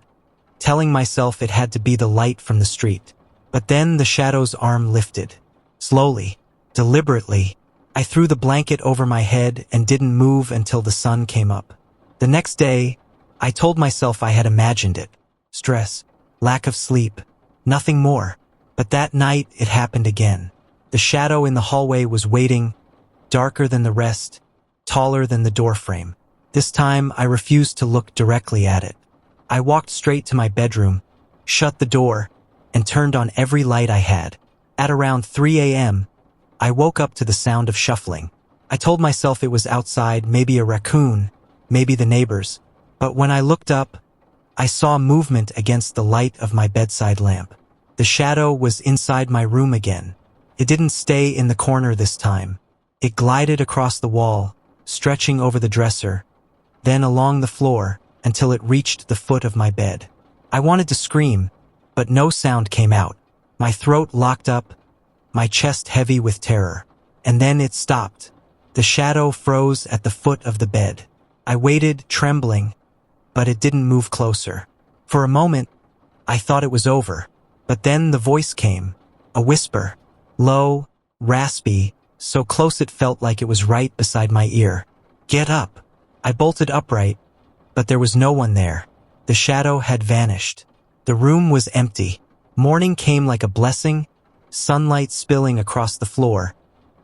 telling myself it had to be the light from the street. But then the shadow's arm lifted. Slowly, deliberately, I threw the blanket over my head and didn't move until the sun came up. The next day, I told myself I had imagined it. Stress, lack of sleep, nothing more. But that night, it happened again. The shadow in the hallway was waiting, darker than the rest, taller than the doorframe. This time, I refused to look directly at it. I walked straight to my bedroom, shut the door, and turned on every light I had. At around 3 a.m., I woke up to the sound of shuffling. I told myself it was outside, maybe a raccoon, maybe the neighbors. But when I looked up, I saw movement against the light of my bedside lamp. The shadow was inside my room again. It didn't stay in the corner this time. It glided across the wall, stretching over the dresser, then along the floor until it reached the foot of my bed. I wanted to scream, but no sound came out. My throat locked up, my chest heavy with terror. And then it stopped. The shadow froze at the foot of the bed. I waited, trembling, but it didn't move closer. For a moment, I thought it was over. But then the voice came, a whisper, low, raspy, so close it felt like it was right beside my ear. Get up. I bolted upright, but there was no one there. The shadow had vanished. The room was empty. Morning came like a blessing, sunlight spilling across the floor,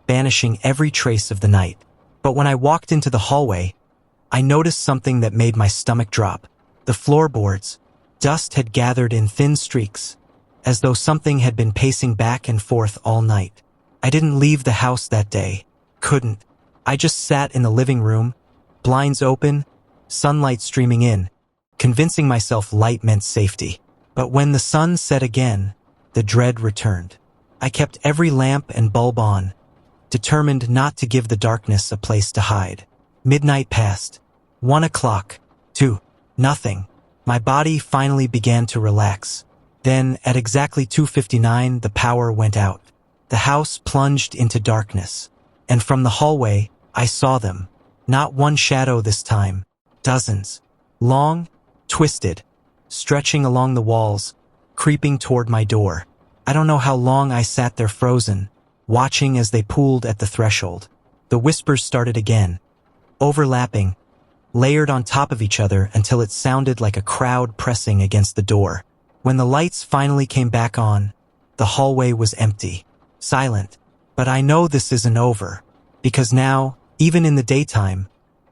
banishing every trace of the night. But when I walked into the hallway, I noticed something that made my stomach drop. The floorboards, dust had gathered in thin streaks, as though something had been pacing back and forth all night. I didn't leave the house that day. Couldn't. I just sat in the living room, blinds open, sunlight streaming in, convincing myself light meant safety. But when the sun set again, the dread returned. I kept every lamp and bulb on, determined not to give the darkness a place to hide. Midnight passed. 1 o'clock. 2. Nothing. My body finally began to relax. Then, at exactly 2:59, the power went out. The house plunged into darkness. And from the hallway, I saw them. Not one shadow this time. Dozens. Long, twisted, stretching along the walls, creeping toward my door. I don't know how long I sat there frozen, watching as they pooled at the threshold. The whispers started again, overlapping, layered on top of each other until it sounded like a crowd pressing against the door. When the lights finally came back on, the hallway was empty, silent. But I know this isn't over, because now, even in the daytime,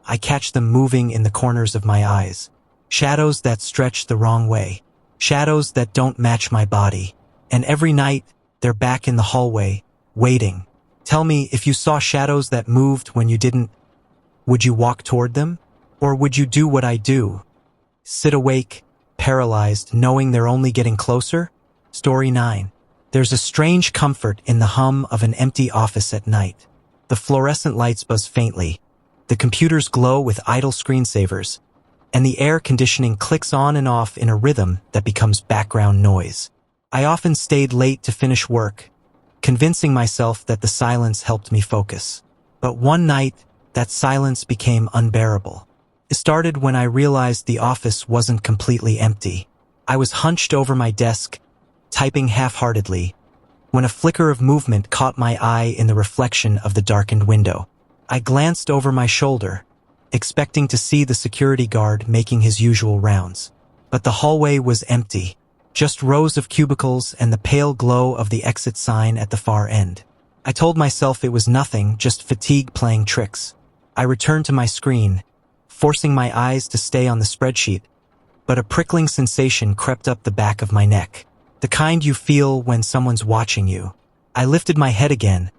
I catch them moving in the corners of my eyes. Shadows that stretch the wrong way. Shadows that don't match my body. And every night, they're back in the hallway, waiting. Tell me, if you saw shadows that moved when you didn't, would you walk toward them? Or would you do what I do? Sit awake, paralyzed, knowing they're only getting closer? Story 9. There's a strange comfort in the hum of an empty office at night. The fluorescent lights buzz faintly. The computers glow with idle screensavers. And the air conditioning clicks on and off in a rhythm that becomes background noise. I often stayed late to finish work, convincing myself that the silence helped me focus. But one night, that silence became unbearable. It started when I realized the office wasn't completely empty. I was hunched over my desk, typing half-heartedly, when a flicker of movement caught my eye in the reflection of the darkened window. I glanced over my shoulder, expecting to see the security guard making his usual rounds. But the hallway was empty, just rows of cubicles and the pale glow of the exit sign at the far end. I told myself it was nothing, just fatigue playing tricks. I returned to my screen, forcing my eyes to stay on the spreadsheet, but a prickling sensation crept up the back of my neck. The kind you feel when someone's watching you. I lifted my head again,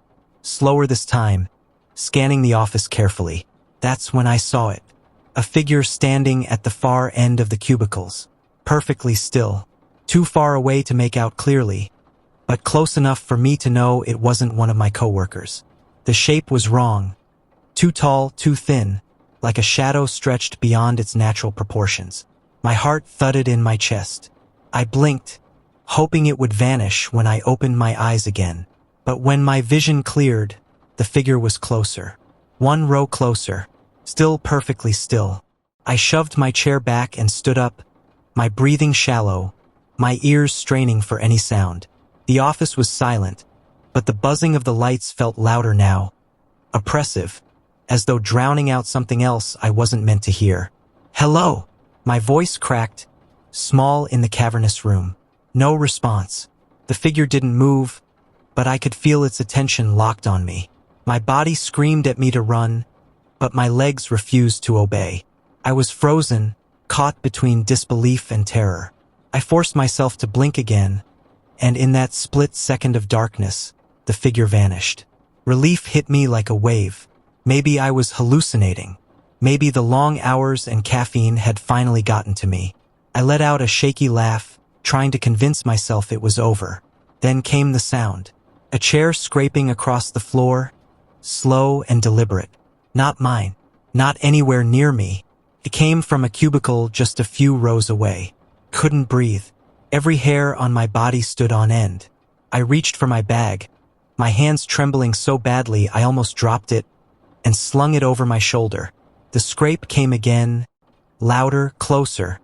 slower this time, scanning the office carefully. That's when I saw it. A figure standing at the far end of the cubicles, perfectly still, too far away to make out clearly, but close enough for me to know it wasn't one of my coworkers. The shape was wrong, too tall, too thin, like a shadow stretched beyond its natural proportions. My heart thudded in my chest. I blinked, hoping it would vanish when I opened my eyes again. But when my vision cleared, the figure was closer. 1 row closer, still perfectly still. I shoved my chair back and stood up, my breathing shallow, my ears straining for any sound. The office was silent, but the buzzing of the lights felt louder now, oppressive, as though drowning out something else I wasn't meant to hear. Hello! My voice cracked, small in the cavernous room. No response. The figure didn't move, but I could feel its attention locked on me. My body screamed at me to run, but my legs refused to obey. I was frozen, caught between disbelief and terror. I forced myself to blink again, and in that split second of darkness, the figure vanished. Relief hit me like a wave. Maybe I was hallucinating. Maybe the long hours and caffeine had finally gotten to me. I let out a shaky laugh, trying to convince myself it was over. Then came the sound. A chair scraping across the floor, slow and deliberate. Not mine. Not anywhere near me. It came from a cubicle just a few rows away. Couldn't breathe. Every hair on my body stood on end. I reached for my bag, my hands trembling so badly I almost dropped it, and slung it over my shoulder. The scrape came again, louder, closer,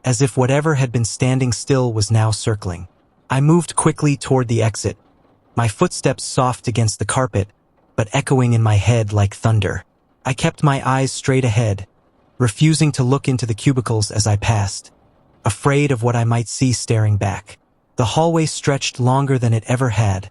as if whatever had been standing still was now circling. I moved quickly toward the exit, my footsteps soft against the carpet, but echoing in my head like thunder. I kept my eyes straight ahead, refusing to look into the cubicles as I passed, afraid of what I might see staring back. The hallway stretched longer than it ever had,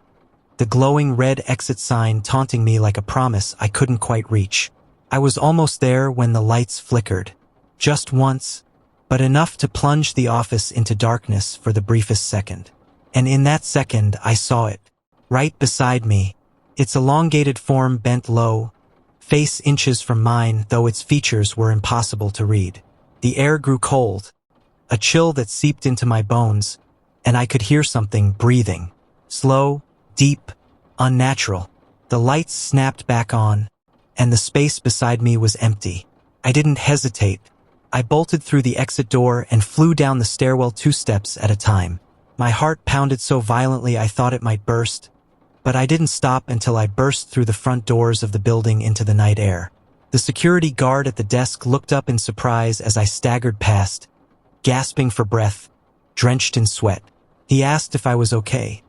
the glowing red exit sign taunting me like a promise I couldn't quite reach. I was almost there when the lights flickered. Just once, but enough to plunge the office into darkness for the briefest second. And in that second, I saw it. Right beside me, its elongated form bent low, face inches from mine, though its features were impossible to read. The air grew cold, a chill that seeped into my bones, and I could hear something breathing. Slow, deep, unnatural. The lights snapped back on, and the space beside me was empty. I didn't hesitate. I bolted through the exit door and flew down the stairwell 2 steps at a time. My heart pounded so violently I thought it might burst, but I didn't stop until I burst through the front doors of the building into the night air. The security guard at the desk looked up in surprise as I staggered past, gasping for breath, drenched in sweat. He asked if I was okay,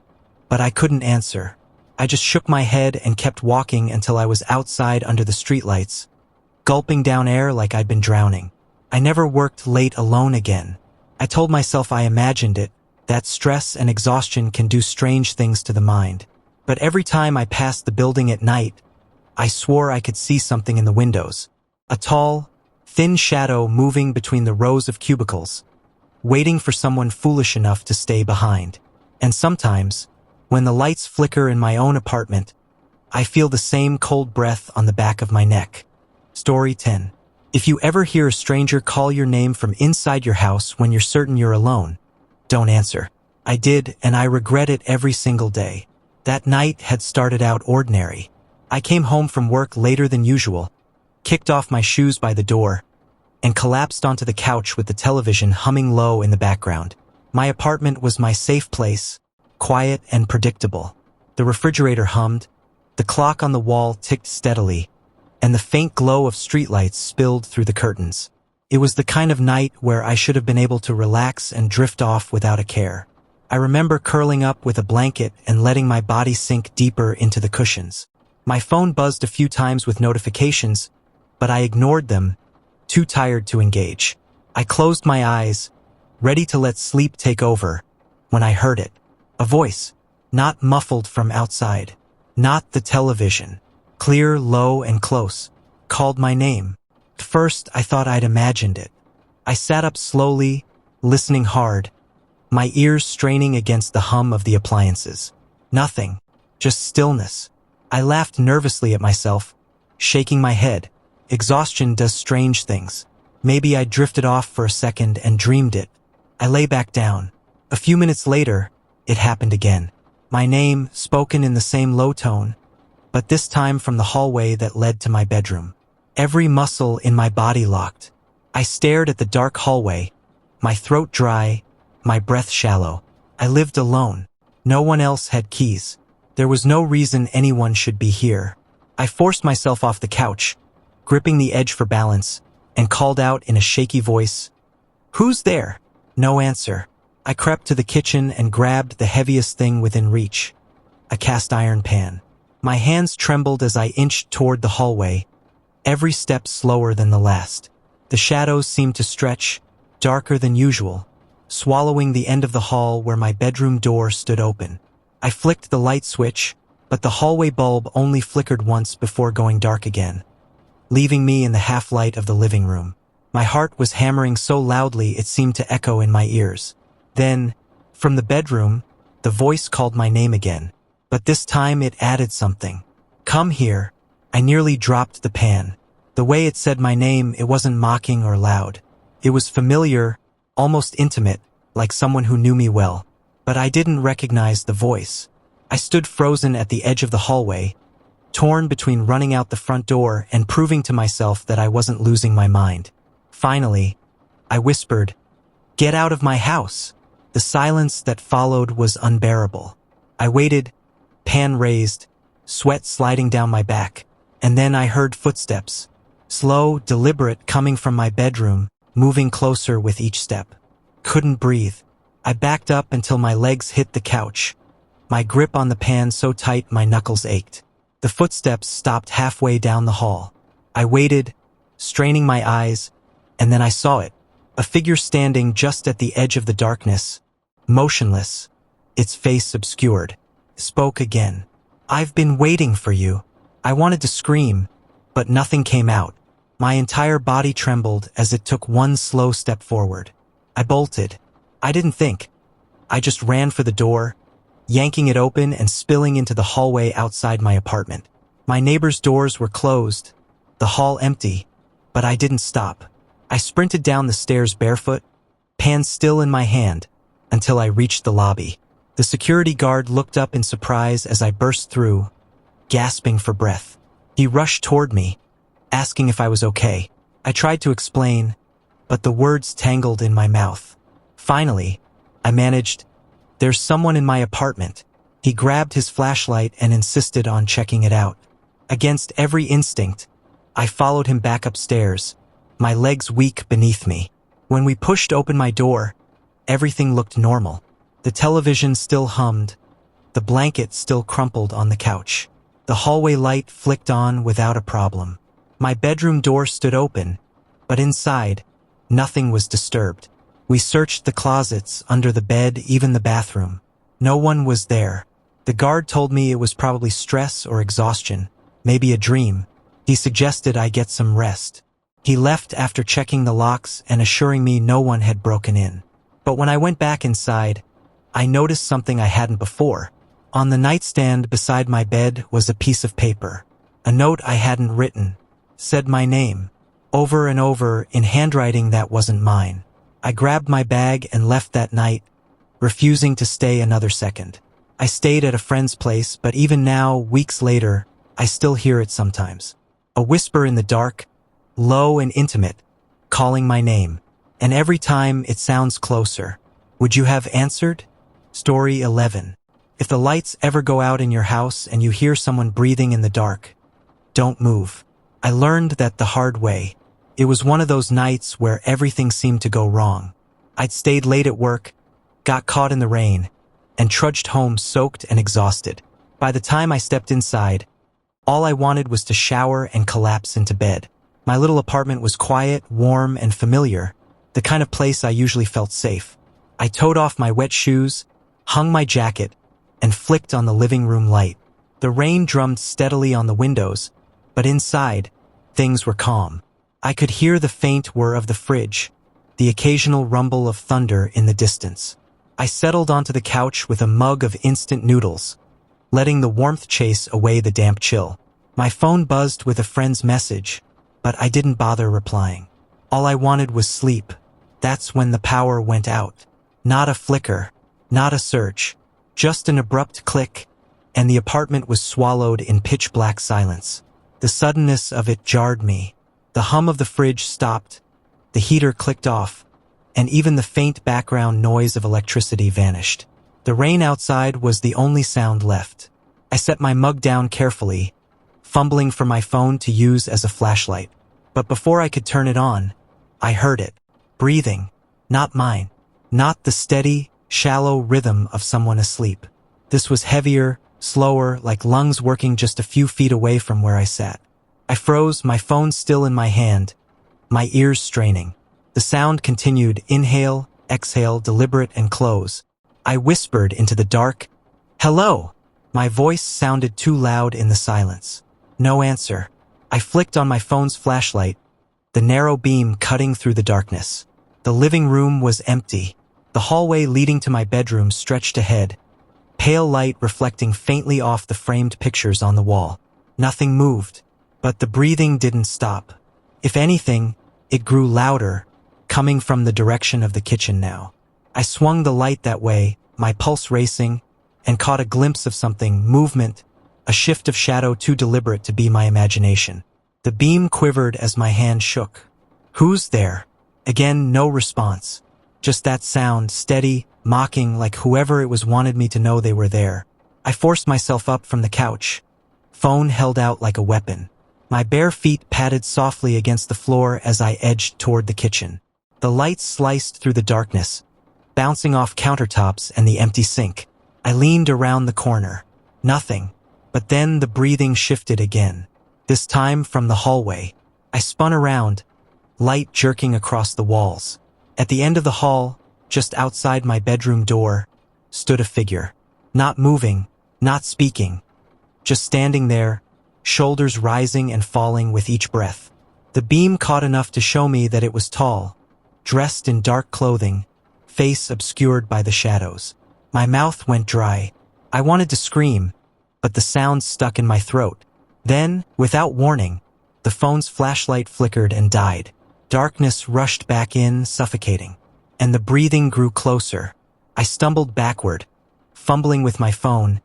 but I couldn't answer. I just shook my head and kept walking until I was outside under the streetlights, gulping down air like I'd been drowning. I never worked late alone again. I told myself I imagined it, that stress and exhaustion can do strange things to the mind. But every time I passed the building at night, I swore I could see something in the windows. A tall, thin shadow moving between the rows of cubicles, waiting for someone foolish enough to stay behind. And sometimes, when the lights flicker in my own apartment, I feel the same cold breath on the back of my neck. Story 10. If you ever hear a stranger call your name from inside your house when you're certain you're alone, don't answer. I did, and I regret it every single day. That night had started out ordinary. I came home from work later than usual, kicked off my shoes by the door, and collapsed onto the couch with the television humming low in the background. My apartment was my safe place, quiet and predictable. The refrigerator hummed, the clock on the wall ticked steadily, and the faint glow of streetlights spilled through the curtains. It was the kind of night where I should have been able to relax and drift off without a care. I remember curling up with a blanket and letting my body sink deeper into the cushions. My phone buzzed a few times with notifications, but I ignored them, too tired to engage. I closed my eyes, ready to let sleep take over, when I heard it. A voice, not muffled from outside, not the television, clear, low, and close, called my name. At first, I thought I'd imagined it. I sat up slowly, listening hard, my ears straining against the hum of the appliances. Nothing, just stillness. I laughed nervously at myself, shaking my head. Exhaustion does strange things. Maybe I drifted off for a second and dreamed it. I lay back down. A few minutes later, it happened again. My name, spoken in the same low tone, but this time from the hallway that led to my bedroom. Every muscle in my body locked. I stared at the dark hallway, my throat dry, my breath shallow. I lived alone. No one else had keys. There was no reason anyone should be here. I forced myself off the couch, gripping the edge for balance, and called out in a shaky voice, "Who's there?" No answer. I crept to the kitchen and grabbed the heaviest thing within reach, a cast iron pan. My hands trembled as I inched toward the hallway, every step slower than the last. The shadows seemed to stretch, darker than usual, swallowing the end of the hall where my bedroom door stood open. I flicked the light switch, but the hallway bulb only flickered once before going dark again, leaving me in the half-light of the living room. My heart was hammering so loudly it seemed to echo in my ears. Then, from the bedroom, the voice called my name again, but this time it added something. "Come here." I nearly dropped the pan. The way it said my name, it wasn't mocking or loud. It was familiar, almost intimate, like someone who knew me well. But I didn't recognize the voice. I stood frozen at the edge of the hallway, torn between running out the front door and proving to myself that I wasn't losing my mind. Finally, I whispered, "Get out of my house." The silence that followed was unbearable. I waited, pan raised, sweat sliding down my back, and then I heard footsteps, slow, deliberate, coming from my bedroom, moving closer with each step. Couldn't breathe. I backed up until my legs hit the couch, my grip on the pan so tight my knuckles ached. The footsteps stopped halfway down the hall. I waited, straining my eyes, and then I saw it. A figure standing just at the edge of the darkness, motionless, its face obscured. Spoke again. "I've been waiting for you." I wanted to scream, but nothing came out. My entire body trembled as it took one slow step forward. I bolted. I didn't think. I just ran for the door, yanking it open and spilling into the hallway outside my apartment. My neighbors' doors were closed, the hall empty, but I didn't stop. I sprinted down the stairs barefoot, pan still in my hand, until I reached the lobby. The security guard looked up in surprise as I burst through, gasping for breath. He rushed toward me, asking if I was okay. I tried to explain, but the words tangled in my mouth. Finally, I managed, "There's someone in my apartment." He grabbed his flashlight and insisted on checking it out. Against every instinct, I followed him back upstairs, my legs weak beneath me. When we pushed open my door, everything looked normal. The television still hummed, the blanket still crumpled on the couch. The hallway light flicked on without a problem. My bedroom door stood open, but inside, nothing was disturbed. We searched the closets, under the bed, even the bathroom. No one was there. The guard told me it was probably stress or exhaustion, maybe a dream. He suggested I get some rest. He left after checking the locks and assuring me no one had broken in. But when I went back inside, I noticed something I hadn't before. On the nightstand beside my bed was a piece of paper. A note I hadn't written, said my name, over and over in handwriting that wasn't mine. I grabbed my bag and left that night, refusing to stay another second. I stayed at a friend's place, but even now, weeks later, I still hear it sometimes. A whisper in the dark, low and intimate, calling my name. And every time it sounds closer. Would you have answered? Story 11. If the lights ever go out in your house and you hear someone breathing in the dark, don't move. I learned that the hard way. It was one of those nights where everything seemed to go wrong. I'd stayed late at work, got caught in the rain, and trudged home soaked and exhausted. By the time I stepped inside, all I wanted was to shower and collapse into bed. My little apartment was quiet, warm, and familiar, the kind of place I usually felt safe. I towed off my wet shoes, hung my jacket, and flicked on the living room light. The rain drummed steadily on the windows, but inside, things were calm. I could hear the faint whir of the fridge, the occasional rumble of thunder in the distance. I settled onto the couch with a mug of instant noodles, letting the warmth chase away the damp chill. My phone buzzed with a friend's message, but I didn't bother replying. All I wanted was sleep. That's when the power went out. Not a flicker, not a surge, just an abrupt click, and the apartment was swallowed in pitch-black silence. The suddenness of it jarred me. The hum of the fridge stopped, the heater clicked off, and even the faint background noise of electricity vanished. The rain outside was the only sound left. I set my mug down carefully, fumbling for my phone to use as a flashlight. But before I could turn it on, I heard it, breathing, not mine, not the steady, shallow rhythm of someone asleep. This was heavier, slower, like lungs working just a few feet away from where I sat. I froze, my phone still in my hand, my ears straining. The sound continued, inhale, exhale, deliberate and close. I whispered into the dark, "Hello!" My voice sounded too loud in the silence. No answer. I flicked on my phone's flashlight, the narrow beam cutting through the darkness. The living room was empty. The hallway leading to my bedroom stretched ahead, pale light reflecting faintly off the framed pictures on the wall. Nothing moved, but the breathing didn't stop. If anything, it grew louder, coming from the direction of the kitchen now. I swung the light that way, my pulse racing, and caught a glimpse of something, movement, a shift of shadow too deliberate to be my imagination. The beam quivered as my hand shook. "Who's there?" Again, no response. Just that sound, steady, mocking, like whoever it was wanted me to know they were there. I forced myself up from the couch, phone held out like a weapon. My bare feet patted softly against the floor as I edged toward the kitchen. The light sliced through the darkness, bouncing off countertops and the empty sink. I leaned around the corner. Nothing. But then the breathing shifted again, this time from the hallway. I spun around, light jerking across the walls. At the end of the hall, just outside my bedroom door, stood a figure. Not moving, not speaking, just standing there, shoulders rising and falling with each breath. The beam caught enough to show me that it was tall, dressed in dark clothing, face obscured by the shadows. My mouth went dry. I wanted to scream, but the sound stuck in my throat. Then, without warning, the phone's flashlight flickered and died. Darkness rushed back in, suffocating, and the breathing grew closer. I stumbled backward, fumbling with my phone,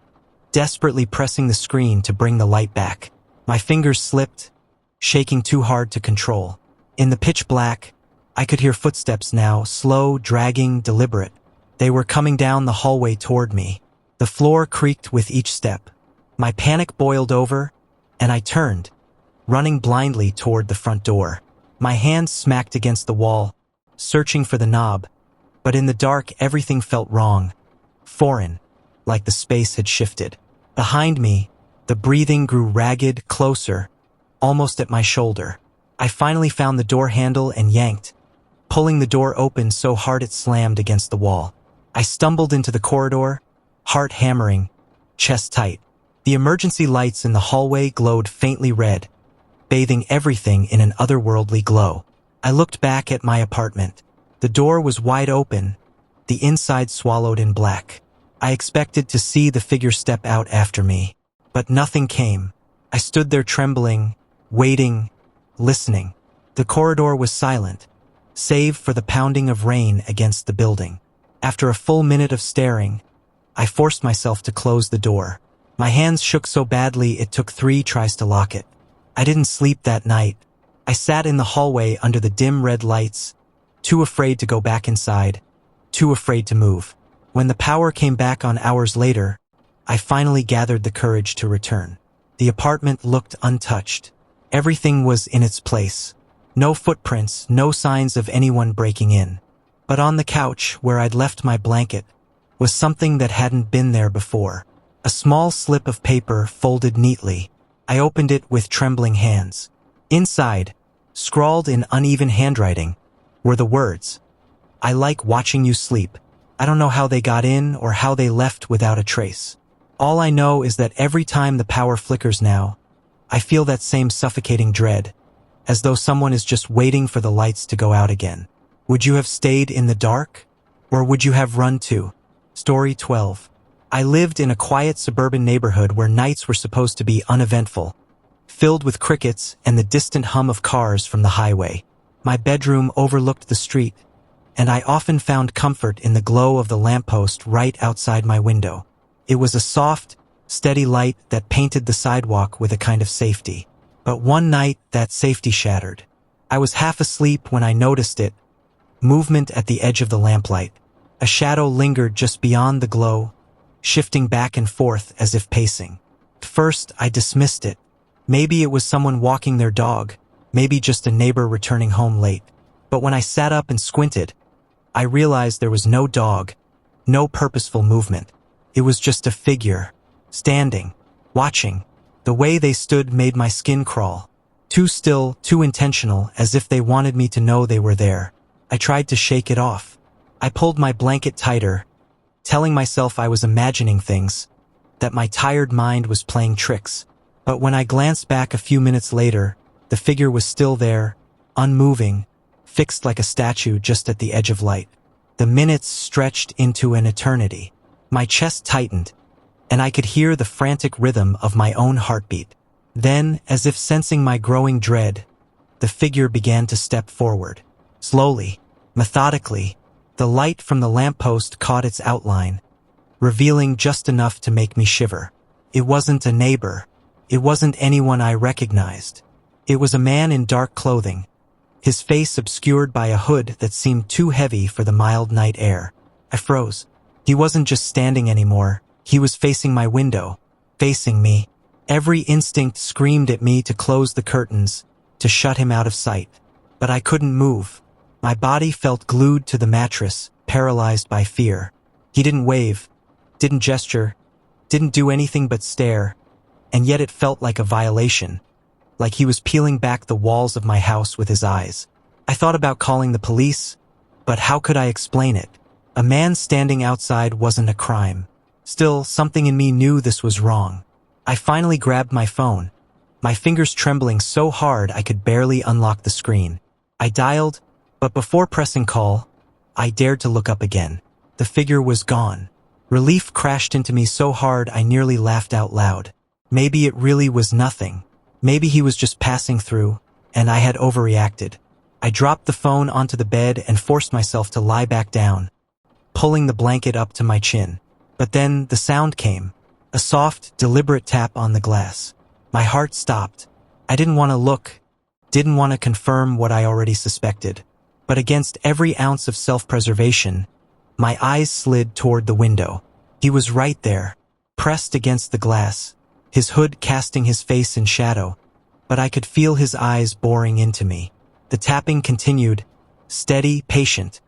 desperately pressing the screen to bring the light back. My fingers slipped, shaking too hard to control. In the pitch black, I could hear footsteps now, slow, dragging, deliberate. They were coming down the hallway toward me. The floor creaked with each step. My panic boiled over, and I turned, running blindly toward the front door. My hand smacked against the wall, searching for the knob, but in the dark everything felt wrong, foreign, like the space had shifted. Behind me, the breathing grew ragged, closer, almost at my shoulder. I finally found the door handle and yanked, pulling the door open so hard it slammed against the wall. I stumbled into the corridor, heart hammering, chest tight. The emergency lights in the hallway glowed faintly red, bathing everything in an otherworldly glow. I looked back at my apartment. The door was wide open, the inside swallowed in black. I expected to see the figure step out after me, but nothing came. I stood there trembling, waiting, listening. The corridor was silent, save for the pounding of rain against the building. After a full minute of staring, I forced myself to close the door. My hands shook so badly it took 3 tries to lock it. I didn't sleep that night. I sat in the hallway under the dim red lights, too afraid to go back inside, too afraid to move. When the power came back on hours later, I finally gathered the courage to return. The apartment looked untouched. Everything was in its place. No footprints, no signs of anyone breaking in. But on the couch, where I'd left my blanket, was something that hadn't been there before. A small slip of paper folded neatly. I opened it with trembling hands. Inside, scrawled in uneven handwriting, were the words, "I like watching you sleep. I don't know how they got in or how they left without a trace. All I know is that every time the power flickers now, I feel that same suffocating dread, as though someone is just waiting for the lights to go out again." Would you have stayed in the dark? Or would you have run too? Story 12. I lived in a quiet suburban neighborhood where nights were supposed to be uneventful, filled with crickets and the distant hum of cars from the highway. My bedroom overlooked the street, and I often found comfort in the glow of the lamppost right outside my window. It was a soft, steady light that painted the sidewalk with a kind of safety. But one night, that safety shattered. I was half asleep when I noticed it. Movement at the edge of the lamplight. A shadow lingered just beyond the glow, shifting back and forth as if pacing. At first, I dismissed it. Maybe it was someone walking their dog, maybe just a neighbor returning home late. But when I sat up and squinted, I realized there was no dog, no purposeful movement. It was just a figure, standing, watching. The way they stood made my skin crawl. Too still, too intentional, as if they wanted me to know they were there. I tried to shake it off. I pulled my blanket tighter, telling myself I was imagining things, that my tired mind was playing tricks. But when I glanced back a few minutes later, the figure was still there, unmoving, fixed like a statue just at the edge of light. The minutes stretched into an eternity. My chest tightened, and I could hear the frantic rhythm of my own heartbeat. Then, as if sensing my growing dread, the figure began to step forward. Slowly, methodically, the light from the lamppost caught its outline, revealing just enough to make me shiver. It wasn't a neighbor. It wasn't anyone I recognized. It was a man in dark clothing, his face obscured by a hood that seemed too heavy for the mild night air. I froze. He wasn't just standing anymore. He was facing my window, facing me. Every instinct screamed at me to close the curtains, to shut him out of sight. But I couldn't move. My body felt glued to the mattress, paralyzed by fear. He didn't wave, didn't gesture, didn't do anything but stare, and yet it felt like a violation, like he was peeling back the walls of my house with his eyes. I thought about calling the police, but how could I explain it? A man standing outside wasn't a crime. Still, something in me knew this was wrong. I finally grabbed my phone, my fingers trembling so hard I could barely unlock the screen. I dialed, but before pressing call, I dared to look up again. The figure was gone. Relief crashed into me so hard I nearly laughed out loud. Maybe it really was nothing. Maybe he was just passing through, and I had overreacted. I dropped the phone onto the bed and forced myself to lie back down, pulling the blanket up to my chin. But then the sound came, a soft, deliberate tap on the glass. My heart stopped. I didn't want to look, didn't want to confirm what I already suspected. But against every ounce of self-preservation, my eyes slid toward the window. He was right there, pressed against the glass, his hood casting his face in shadow, but I could feel his eyes boring into me. The tapping continued, steady, patient,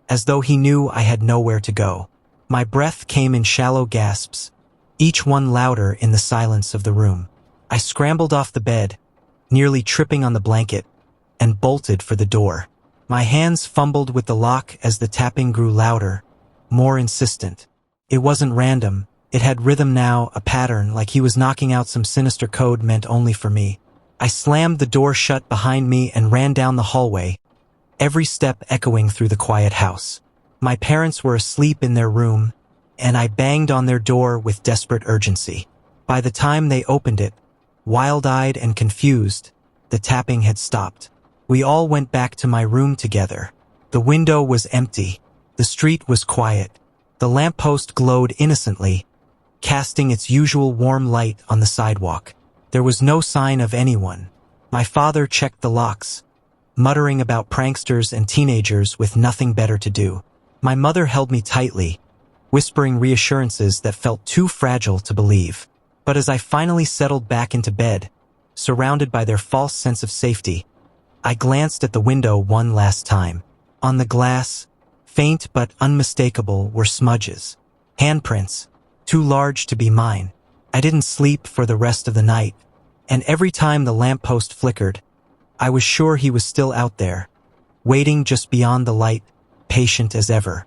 as though he knew I had nowhere to go. My breath came in shallow gasps, each one louder in the silence of the room. I scrambled off the bed, nearly tripping on the blanket, and bolted for the door. My hands fumbled with the lock as the tapping grew louder, more insistent. It wasn't random. It had rhythm now, a pattern, like he was knocking out some sinister code meant only for me. I slammed the door shut behind me and ran down the hallway, every step echoing through the quiet house. My parents were asleep in their room, and I banged on their door with desperate urgency. By the time they opened it, wild-eyed and confused, the tapping had stopped. We all went back to my room together. The window was empty. The street was quiet. The lamppost glowed innocently, casting its usual warm light on the sidewalk. There was no sign of anyone. My father checked the locks, muttering about pranksters and teenagers with nothing better to do. My mother held me tightly, whispering reassurances that felt too fragile to believe. But as I finally settled back into bed, surrounded by their false sense of safety, I glanced at the window one last time. On the glass, faint but unmistakable, were smudges. Handprints, too large to be mine. I didn't sleep for the rest of the night, and every time the lamppost flickered, I was sure he was still out there, waiting just beyond the light, patient as ever.